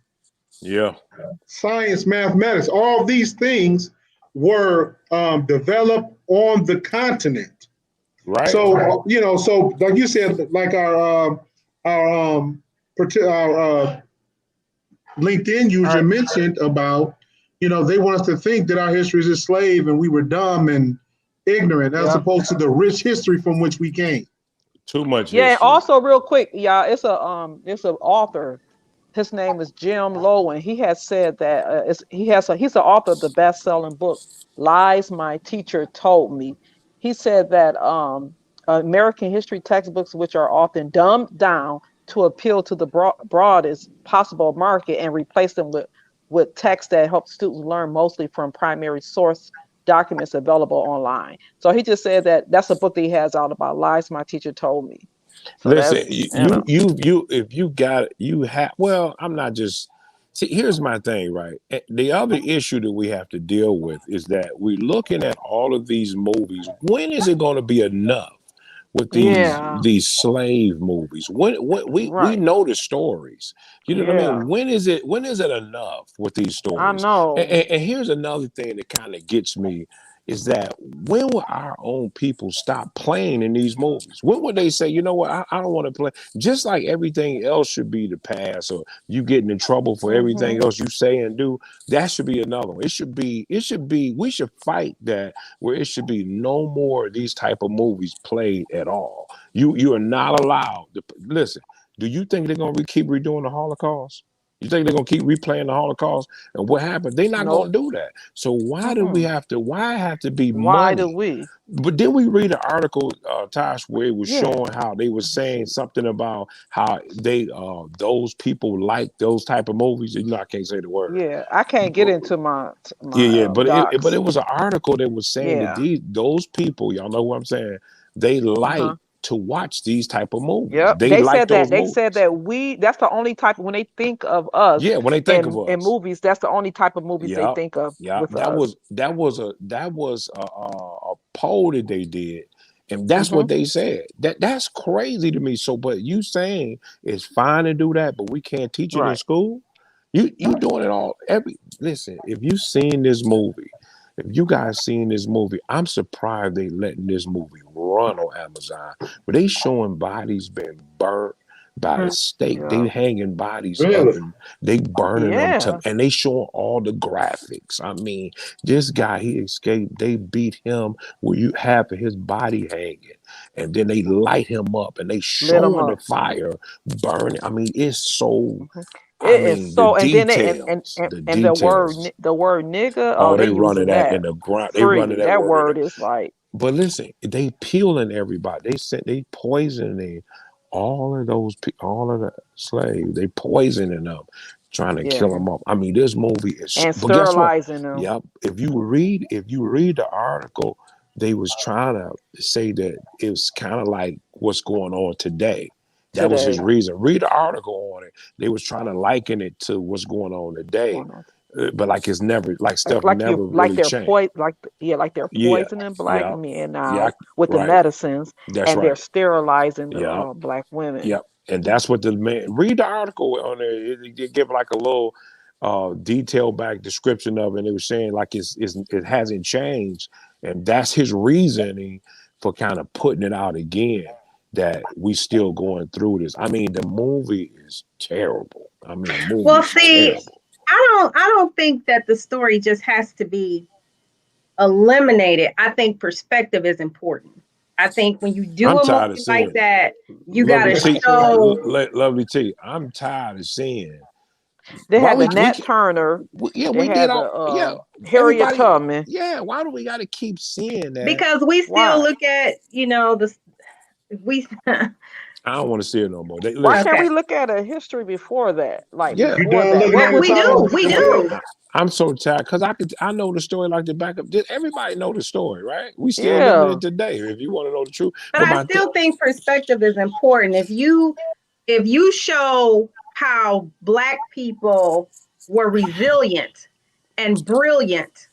Yeah. Science, mathematics, all these things were developed on the continent. Right. So, so like you said, like our LinkedIn user mentioned about, they want us to think that our history is a slave and we were dumb and ignorant, as opposed to the rich history from which we came. Too much. Yeah, and also real quick, y'all, it's an author. His name is Jim Lowen. He has said that he's the author of the best-selling book "Lies My Teacher Told Me." He said that American history textbooks, which are often dumbed down to appeal to the broadest possible market, and replace them with text that help students learn mostly from primary source documents available online. So he just said that that's a book that he has out about lies my teacher told me. So listen, if you got it, you have. Well, I'm not just. See, here's my thing, right? The other issue that we have to deal with is that we're looking at all of these movies. When is it going to be enough with these slave movies? When we know the stories. You know what I mean? When is it enough with these stories? I know. And here's another thing that kind of gets me is that when will our own people stop playing in these movies? When would they say, you know what, I don't want to play? Just like everything else should be the past, or you getting in trouble for everything else you say and do, that should be another one. It should be, we should fight that, where it should be no more of these type of movies played at all. You are not allowed to listen. Do you think they're going to keep redoing the Holocaust? You think they're going to keep replaying the Holocaust and what happened? They're not going to do that. So why do we have to, why have to be money? Why do we? But then we read an article, Tosh, where it was showing how they were saying something about how they, those people like those type of movies. You know, I can't say the word. Yeah, I can't get into my but it was an article that was saying that those people, y'all know what I'm saying, they like to watch these type of movies. Yep. They said that. They said that that's the only type when they think of us. Yeah, when they think of us in movies, that's the only type of movies they think of. Yeah, that was a poll that they did, And that's what they said. That's crazy to me. So, but you saying it's fine to do that, but we can't teach it in school? You doing it all listen, if you seen this movie, if you guys seen this movie, I'm surprised they letting this movie run on Amazon. But they showing bodies being burnt by the stake. They hanging bodies up and they burning them and they showing all the graphics. I mean, this guy, he escaped. They beat him where you have his body hanging, and then they light him up and they showing the fire burning. I mean, it's so. It is so, and then the word nigga. Oh, they running that in the ground. They running that word is like. But listen, they peeling everybody. They poisoning all of the slaves. They poisoning them, trying to kill them up. I mean, this movie is and sterilizing them. Yep. If you read the article, they was trying to say that it was kind of like what's going on today. That was his reason. Read the article on it. They was trying to liken it to what's going on today, but like it's never stuff never really changed. Like they're poisoning black men now with the medicines, they're sterilizing the black women. Yep, and that's what the man. Read the article on there. It give like a little detailed back description of it. And it was saying like it hasn't changed, and that's his reasoning for kind of putting it out again. That we still going through this. I mean, the movie is terrible. I mean, the movie is terrible. I don't think that the story just has to be eliminated. I think perspective is important. I think when you do a movie like that, you gotta show. Lovely T, I'm tired of seeing. They had Nat Turner. We did all. Harriet Tubman. Yeah, why do we got to keep seeing that? Because we still look at the. I don't want to see it no more. Why can't we look at a history before that? Like, we do. I'm so tired because I know the story like the back of. Everybody know the story, right? We still living it today. If you want to know the truth, but I still think perspective is important. If you show how Black people were resilient and brilliant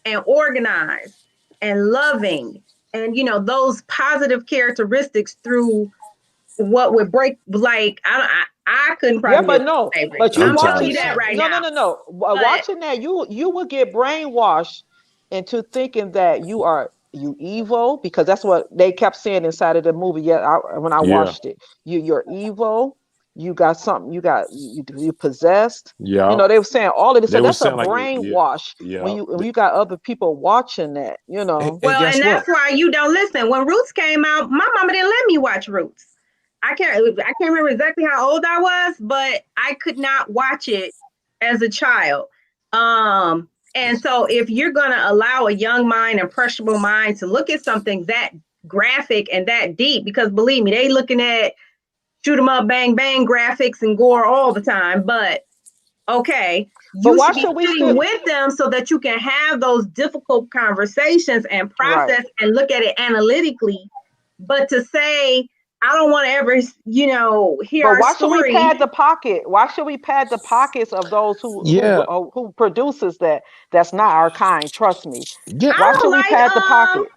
and organized and loving. And those positive characteristics through what would break, like I couldn't probably. Yeah, but no, but you watching that right now. No. Watching that, you will get brainwashed into thinking that you evil, because that's what they kept saying inside of the movie. When I watched it, you're evil. You got something. You possessed. Yeah. They were saying all of this. So that's a like, brainwash when you got other people watching that. And that's why you don't listen. When Roots came out, my mama didn't let me watch Roots. I can't remember exactly how old I was, but I could not watch it as a child. And so if you're gonna allow a young mind, impressionable mind, to look at something that graphic and that deep, because believe me, they looking at shoot 'em up, bang, bang graphics and gore all the time. But okay, you should be sitting with them so that you can have those difficult conversations and process and look at it analytically. But to say, I don't want to ever, hear our story. Should we pad the pocket? Why should we pad the pockets of those who produces that? That's not our kind. Trust me. Yeah. Why should we pad the pocket?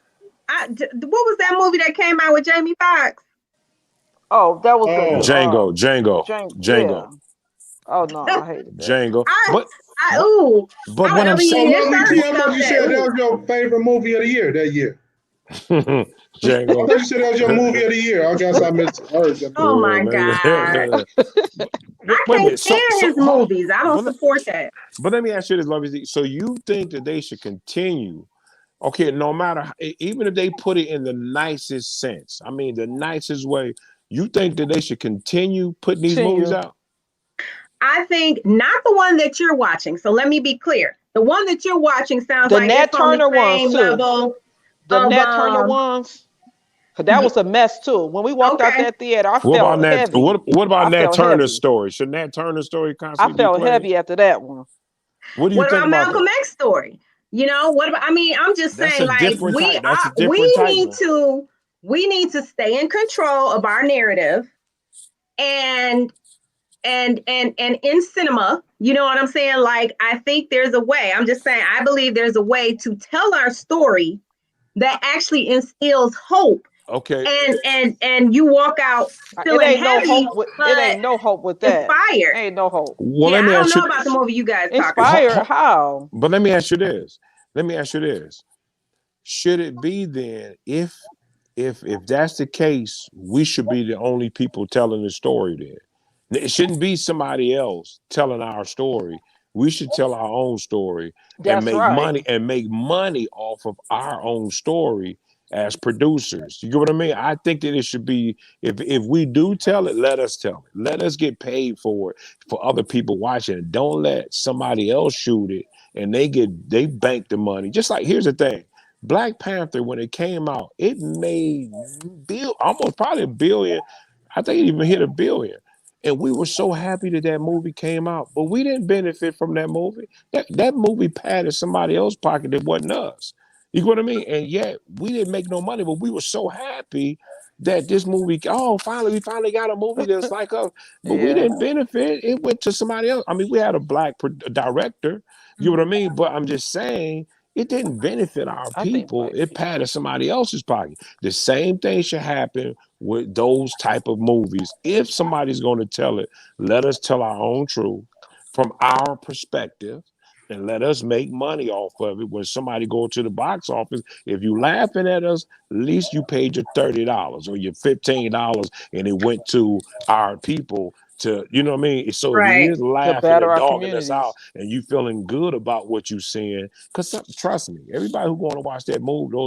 What was that movie that came out with Jamie Foxx? Oh, that was Django. Yeah. Oh no, I hated that. Django. But what I'm saying, you said that was your favorite movie of the year that year. Django. I thought you said that was your movie of the year. I guess I misheard. Oh my God. I can't stand his movies. I don't support that. But let me ask you this, Lovey. So you think that they should continue? Okay, no matter, even if they put it in the nicest sense, I mean the nicest way, you think that they should continue putting these movies out? I think not the one that you're watching. So let me be clear. The one that you're watching sounds like Nat it's on Turner the same ones, level. The Nat Turner ones. Cause that was a mess too. When we walked out that theater, I felt heavy. What about Nat Turner's story? Should Nat Turner's story constantly I felt heavy after that one. What do you think about Malcolm X's story? What about? I mean, I'm just saying, like we need to stay in control of our narrative, and in cinema, you know what I'm saying? Like, I think there's a way. I'm just saying, I believe there's a way to tell our story that actually instills hope Okay. and you walk out feeling It ain't no heavy, hope. It but ain't no hope with that. inspired. Ain't no hope. Well, Yeah, let me I don't ask know you. about the movie you guys talking about. Inspired? How? But let me ask you this. Let me ask you this. Should it be then, if that's the case, we should be the only people telling the story then? It shouldn't be somebody else telling our story. We should tell our own story and That's right. make money off of our own story as producers. You get what I mean? I think that it should be, if we do tell it, let us tell it. Let us get paid for it, for other people watching it. Don't let somebody else shoot it and they bank the money. Just like, here's the thing. Black Panther, when it came out, it made almost probably $1 billion. I think it even hit $1 billion. And we were so happy that that movie came out, but we didn't benefit from that movie. That movie padded somebody else's pocket that wasn't us. You know what I mean? And yet we didn't make no money, but we were so happy that this movie, we finally got a movie that's like us. But we didn't benefit. It went to somebody else. I mean, we had a black director. You know what I mean? But I'm just saying, it didn't benefit our people. It padded somebody else's pocket. The same thing should happen with those type of movies. If somebody's going to tell it, let us tell our own truth from our perspective, and let us make money off of it. When somebody go to the box office, if you laughing at us, at least you paid your $30 or your $15, and it went to our people to, you know what I mean? So if you is laughing and dogging us out and you feeling good about what you seeing, because trust me, everybody who going to watch those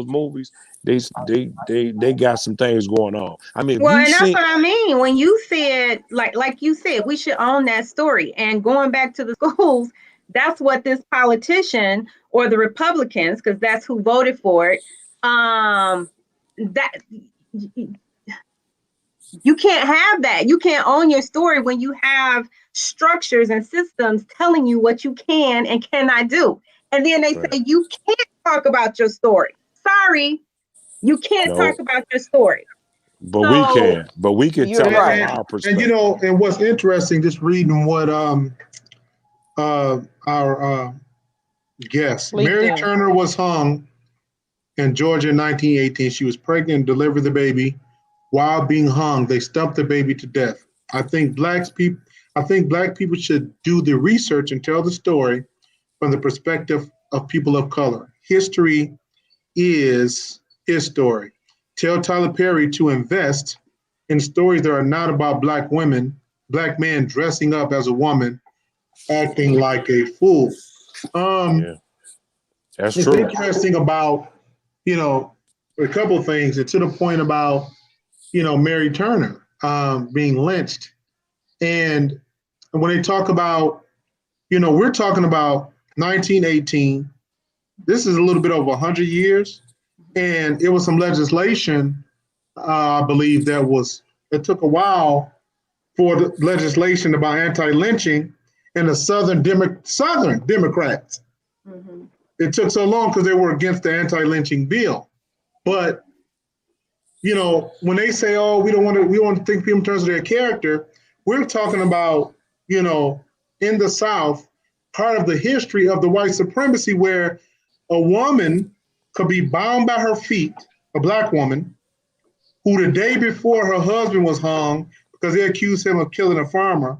movies, they got some things going on. I mean, well, and that's what I mean. When you said, like you said, we should own that story. And going back to the schools, that's what this politician or the Republicans, because that's who voted for it, that you can't have that. You can't own your story when you have structures and systems telling you what you can and cannot do. And then they say you can't talk about your story. Sorry, you can't talk about your story. But we can. But we can tell it from our perspective. And you know, and what's interesting, just reading what our guest, Mary Turner was hung in Georgia in 1918. She was pregnant and delivered the baby. While being hung, they stumped the baby to death. I think black people should do the research and tell the story from the perspective of people of color. History is his story. Tell Tyler Perry to invest in stories that are not about black women, black men dressing up as a woman, acting like a fool. That's it's true. Interesting about, you know, a couple of things, and to the point about, you know, Mary Turner being lynched. And when they talk about, you know, we're talking about 1918. This is a little bit over 100 years. And it was some legislation, I believe, it took a while for the legislation about anti-lynching and the Southern Democrats. Mm-hmm. It took so long because they were against the anti-lynching bill. But you know, when they say, "Oh, we want to think people in terms of their character," we're talking about, you know, in the South, part of the history of the white supremacy, where a woman could be bound by her feet, a black woman, who the day before her husband was hung because they accused him of killing a farmer,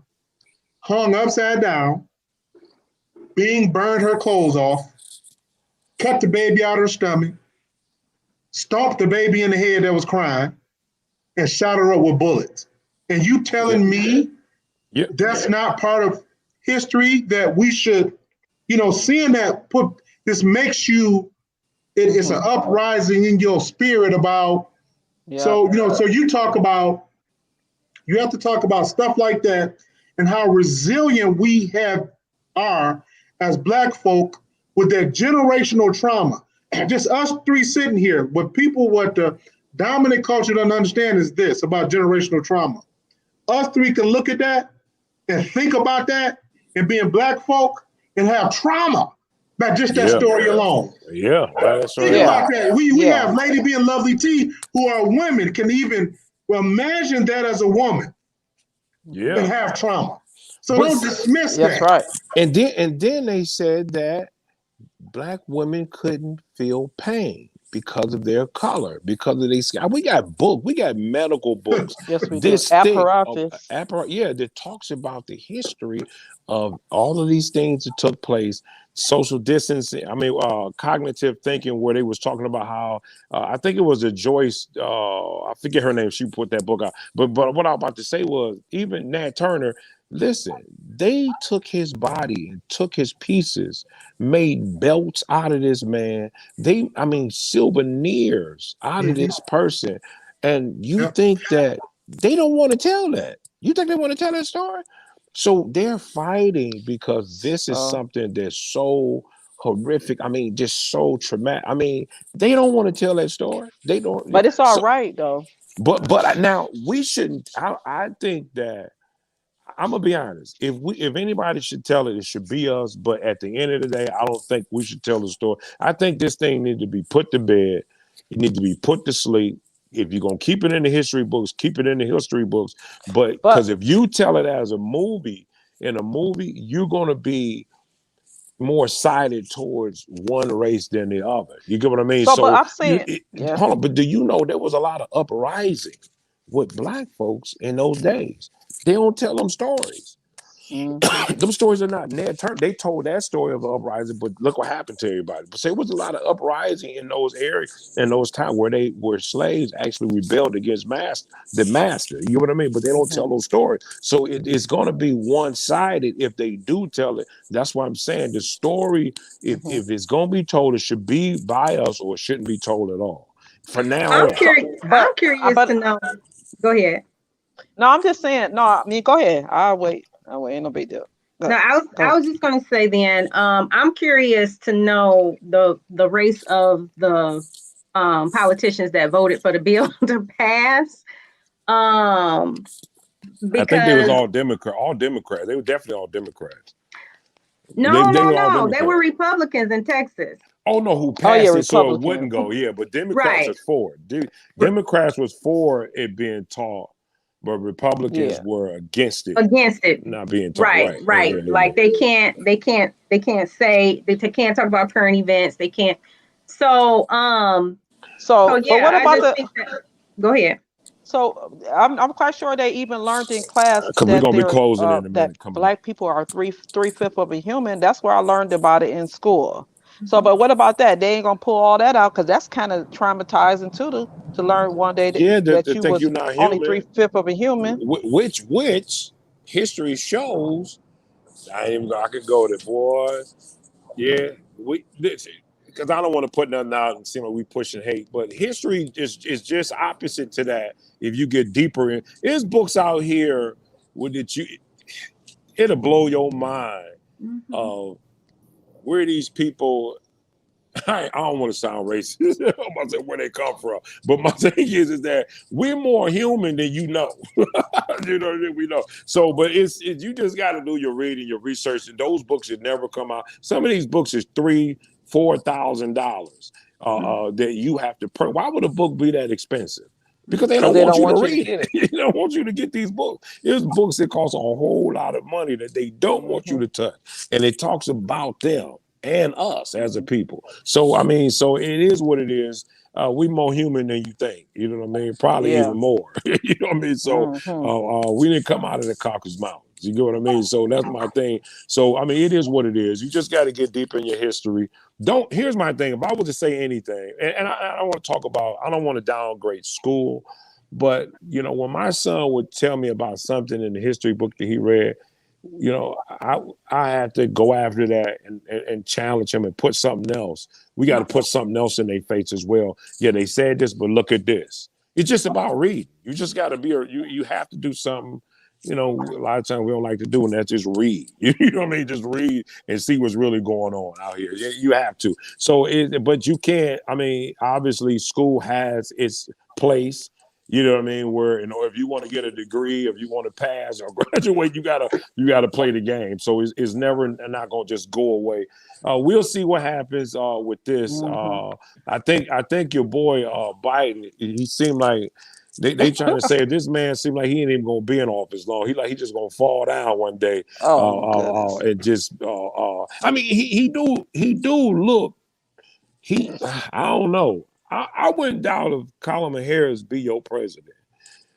hung upside down, being burned her clothes off, cut the baby out of her stomach, stomped the baby in the head that was crying, and shot her up with bullets. And you telling me that's not part of history that we should, you know, seeing that this makes you, it's an uprising in your spirit about, so, you know, so you have to talk about stuff like that and how resilient we are as black folk with that generational trauma. Just us three sitting here, what the dominant culture doesn't understand is this about generational trauma. Us three can look at that and think about that and being black folk and have trauma by just that story alone. Yeah, that's right. Think about that. We have Lady B and Lovely T, who are women, can even imagine that as a woman and have trauma. So don't dismiss that. That's right. And then they said that black women couldn't feel pain. because of their color, because of their skin. We got books, we got medical books. Yes, we This do. thing, Apparatus. that talks about the history of all of these things that took place. Social distancing, cognitive thinking, where they was talking about how I think it was a Joyce, I forget her name, she put that book out. But what I was about to say was, even Nat Turner, listen, they took his body and took his pieces, made belts out of this man. Souvenirs out of this person. And you think that they don't want to tell that? You think they want to tell that story? So they're fighting because this is something that's so horrific. Just so traumatic. They don't want to tell that story. They don't. But it's all right though. But now we shouldn't. I think that, I'm gonna be honest. If anybody should tell it, it should be us. But at the end of the day, I don't think we should tell the story. I think this thing needs to be put to bed. It needs to be put to sleep. If you're gonna keep it in the history books, keep it in the history books. But because if you tell it as a movie, you're gonna be more sided towards one race than the other. You get what I mean? So but I'm saying, hold on. But do you know there was a lot of uprising with Black folks in those days? They don't tell them stories. Them stories are not Ned Turner. They told that story of an uprising, but look what happened to everybody. But there was a lot of uprising in those areas, in those times where slaves actually rebelled against the master. You know what I mean? But they don't tell those stories. So it's going to be one-sided if they do tell it. That's why I'm saying the story, if it's going to be told, it should be by us, or it shouldn't be told at all. For now, I'm curious to know. Go ahead. No, I'm just saying. No, go ahead. I'll wait. Ain't no big deal. No, I was just going to say then. I'm curious to know the race of the politicians that voted for the bill to pass. I think they was all Democrat. All Democrats. They were definitely all Democrats. No. They were Republicans in Texas. Oh no, who passed it so it wouldn't go? Yeah, but Democrats are for it. Democrats was for it being taught, but Republicans were against it. Not being taught. Right. Like they can't say, they can't talk about current events. They can't. So what about go ahead. So I'm quite sure they even learned in class because we're gonna be closing in a minute. That Black people are three-fifths of a human. That's where I learned about it in school. So, but what about that? They ain't gonna pull all that out because that's kind of traumatizing too to learn one day that you was only 3/5 of a human. Which history shows. I could go there, boy. Yeah, because I don't want to put nothing out and seem like we pushing hate, but history is just opposite to that. If you get deeper in, there's books out here it'll blow your mind of where these people. I don't want to sound racist. I'm about to say where they come from, but my thing is that we're more human than you know. You know that we know. So, but it's you just got to do your reading, your research, and those books should never come out. Some of these books is $3,000-$4,000 that you have to pay. Why would a book be that expensive? Because they don't want you to read it. They don't want you to get these books. There's books that cost a whole lot of money that they don't want you to touch, and it talks about them and us as a people. So so it is what it is. We more human than you think. You know what I mean? Probably even more. You know what I mean? So we didn't come out of the Caucasus Mountains. You get what I mean? So that's my thing. So it is what it is. You just got to get deep in your history. Here's my thing. If I was to say anything, and I don't want to talk about, I don't want to downgrade school, but when my son would tell me about something in the history book that he read, I have to go after that and challenge him and put something else. We got to put something else in their face as well. Yeah, they said this, but look at this. It's just about reading. You just got to you have to do something. A lot of times we don't like to do, and that's just read. You know what I mean? Just read and see what's really going on out here. You have to. So, but you can't. Obviously, school has its place. You know what I mean? Where if you want to get a degree, if you want to pass or graduate, you gotta play the game. So it's never not gonna just go away. We'll see what happens with this. I think your boy Biden. He seemed like they trying to say this man seemed like he ain't even gonna be in office long. He just gonna fall down one day. And just he do look. I don't know. I wouldn't doubt if Kamala Harris be your president.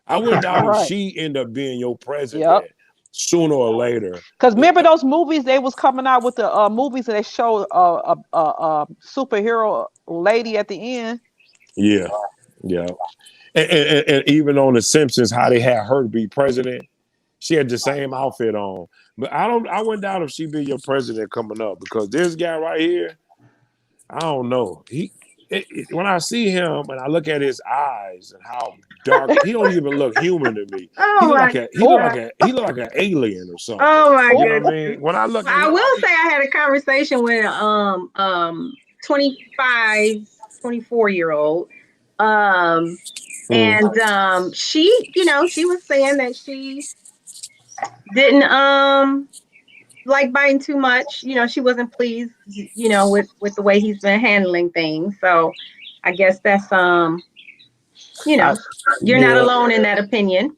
I wouldn't doubt if she end up being your president sooner or later. Because remember those movies they was coming out with the movies and they showed a superhero lady at the end. Yeah, yeah. And even on The Simpsons, how they had her to be president, she had the same outfit on. But I wouldn't doubt if she be your president coming up, because this guy right here, I don't know. When I see him and I look at his eyes and how dark, he don't even look human to me. He look like an alien or something. Oh my goodness! goodness. I mean, when I look, I will say I had a conversation with 24-year-old, and she, she was saying that she didn't like Biden too much. She wasn't pleased, with the way he's been handling things. So I guess that's you're not alone in that opinion.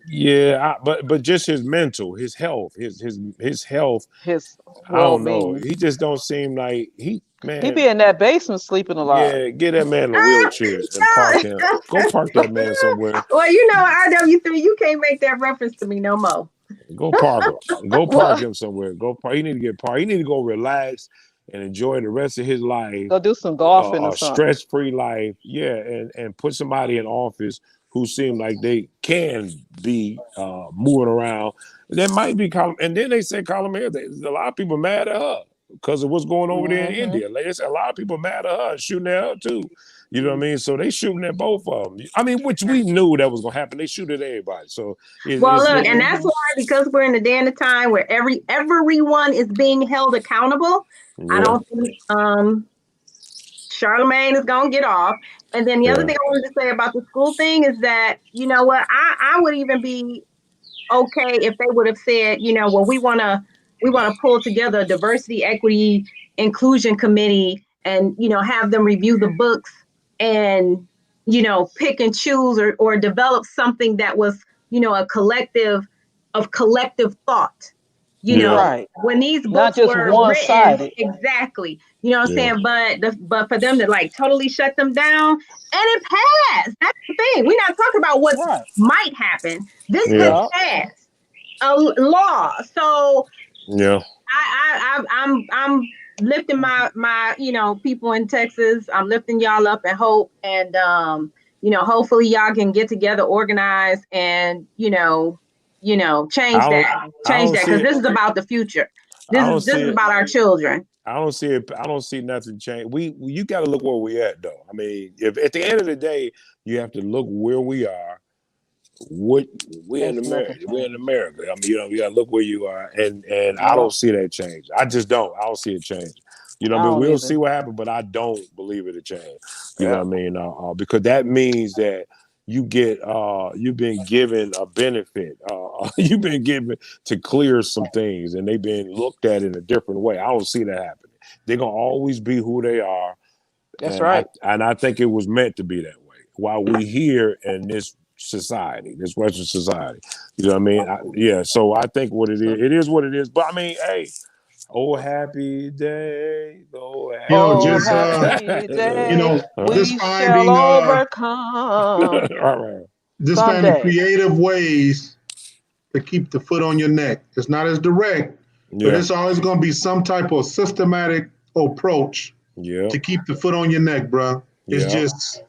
Yeah, but just his mental, his health, his health, his I don't know. He just don't seem like he be in that basement sleeping a lot. Yeah, get that man in a wheelchair and park him. Go park that man somewhere. Well, RW3, you can't make that reference to me no more. Go park him. Go park him somewhere. Go park. He need to get parked. He need to go relax and enjoy the rest of his life. Go do some golfing or something. Stress-free life. Yeah, and put somebody in office who seem like they can be moving around. That might be, and then they say Kamala Harris. A lot of people mad at her because of what's going over there in India. Like I said, a lot of people mad at her, shooting at her too. You know what I mean? So they shooting at both of them. I mean, which we knew that was gonna happen. They shoot at everybody. So and that's why, because we're in the day and the time where everyone is being held accountable. Yeah. I don't think Charlemagne is gonna get off. And then the other thing I wanted to say about the school thing is that, you know what, I would even be okay if they would have said, well, we want to pull together a diversity, equity, inclusion committee and, have them review the books and, pick and choose or develop something that was, a collective thought. When these books were written, exactly. You know what I'm saying? But for them to like totally shut them down, and it passed. That's the thing. We're not talking about what might happen. This has passed a law. So I'm lifting my people in Texas. I'm lifting y'all up and hope, and hopefully y'all can get together, organize, and change that because this is about the future. This is about our children. I don't see it. I don't see nothing change. You got to look where we at though. I mean, if at the end of the day, you have to look where we are. We're in America. We're in America. I mean, you got to look where you are, and I don't see that change. I just don't. I don't see it change. We'll see what happens, but I don't believe it'll change. You know what I mean? Because that means that you get you've been given a benefit. You've been given to clear some things, and they've been looked at in a different way. I don't see that happening. They're gonna always be who they are. That's right. And I think it was meant to be that way. While we here in this society, this Western society, you know what I mean? So I think what it is what it is. But I mean, hey. Oh, happy day. Oh, happy day. We just shall overcome. All right. Just finding creative ways to keep the foot on your neck. It's not as direct, but it's always going to be some type of systematic approach to keep the foot on your neck, bro. It's just...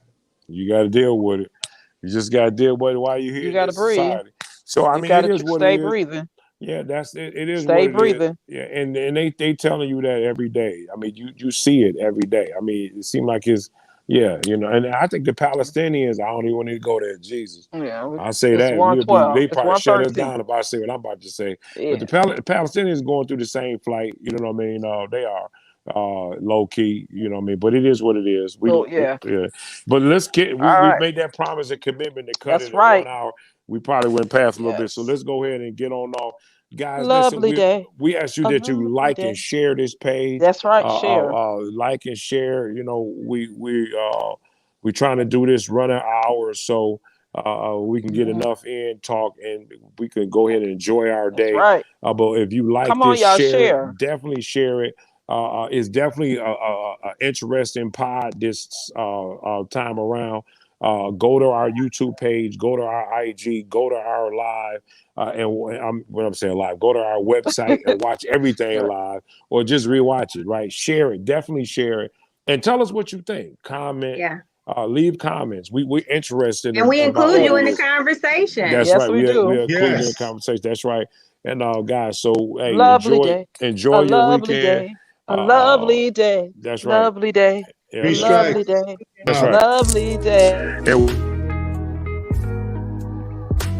You got to deal with it. You just got to deal with it while you're here. You got to breathe. Society. So, I mean, it is what stay it is. breathing. Yeah, that's it. It is stay what breathing. It is. Yeah, and they telling you that every day. I mean, you see it every day. I mean, it seems like it's and I think the Palestinians, I don't even want to go there. Jesus, I say that they probably shut us down if I say what I'm about to say. Yeah. But the Palestinians going through the same flight. You know what I mean? They are low key. You know what I mean? But it is what it is. But let's get. We made that promise and commitment to cut it in 1 hour. We probably went past a little bit, so let's go ahead and get on off. Guys, listen, we ask you that you like and share this page. That's right, share. Like and share. We're trying to do this run an hour so we can get enough in, talk, and we can go ahead and enjoy our day. Right. But if you like share, definitely share it. is definitely a interesting pod this time around. Go to our YouTube page, go to our IG, go to our live, when I'm saying live, go to our website and watch everything live, or just rewatch it. Right? Share it, definitely share it, and tell us what you think. Comment. Yeah. Leave comments. We're interested, and we include you in the this. conversation. That's Yes, right. we do. We include you in the Yes. conversation. That's right. And guys, so hey, Lovely day. enjoy A your lovely weekend. day. A lovely day. That's right. Lovely day. Yeah, A Be that's right. lovely straight. day. That's A right. lovely day. And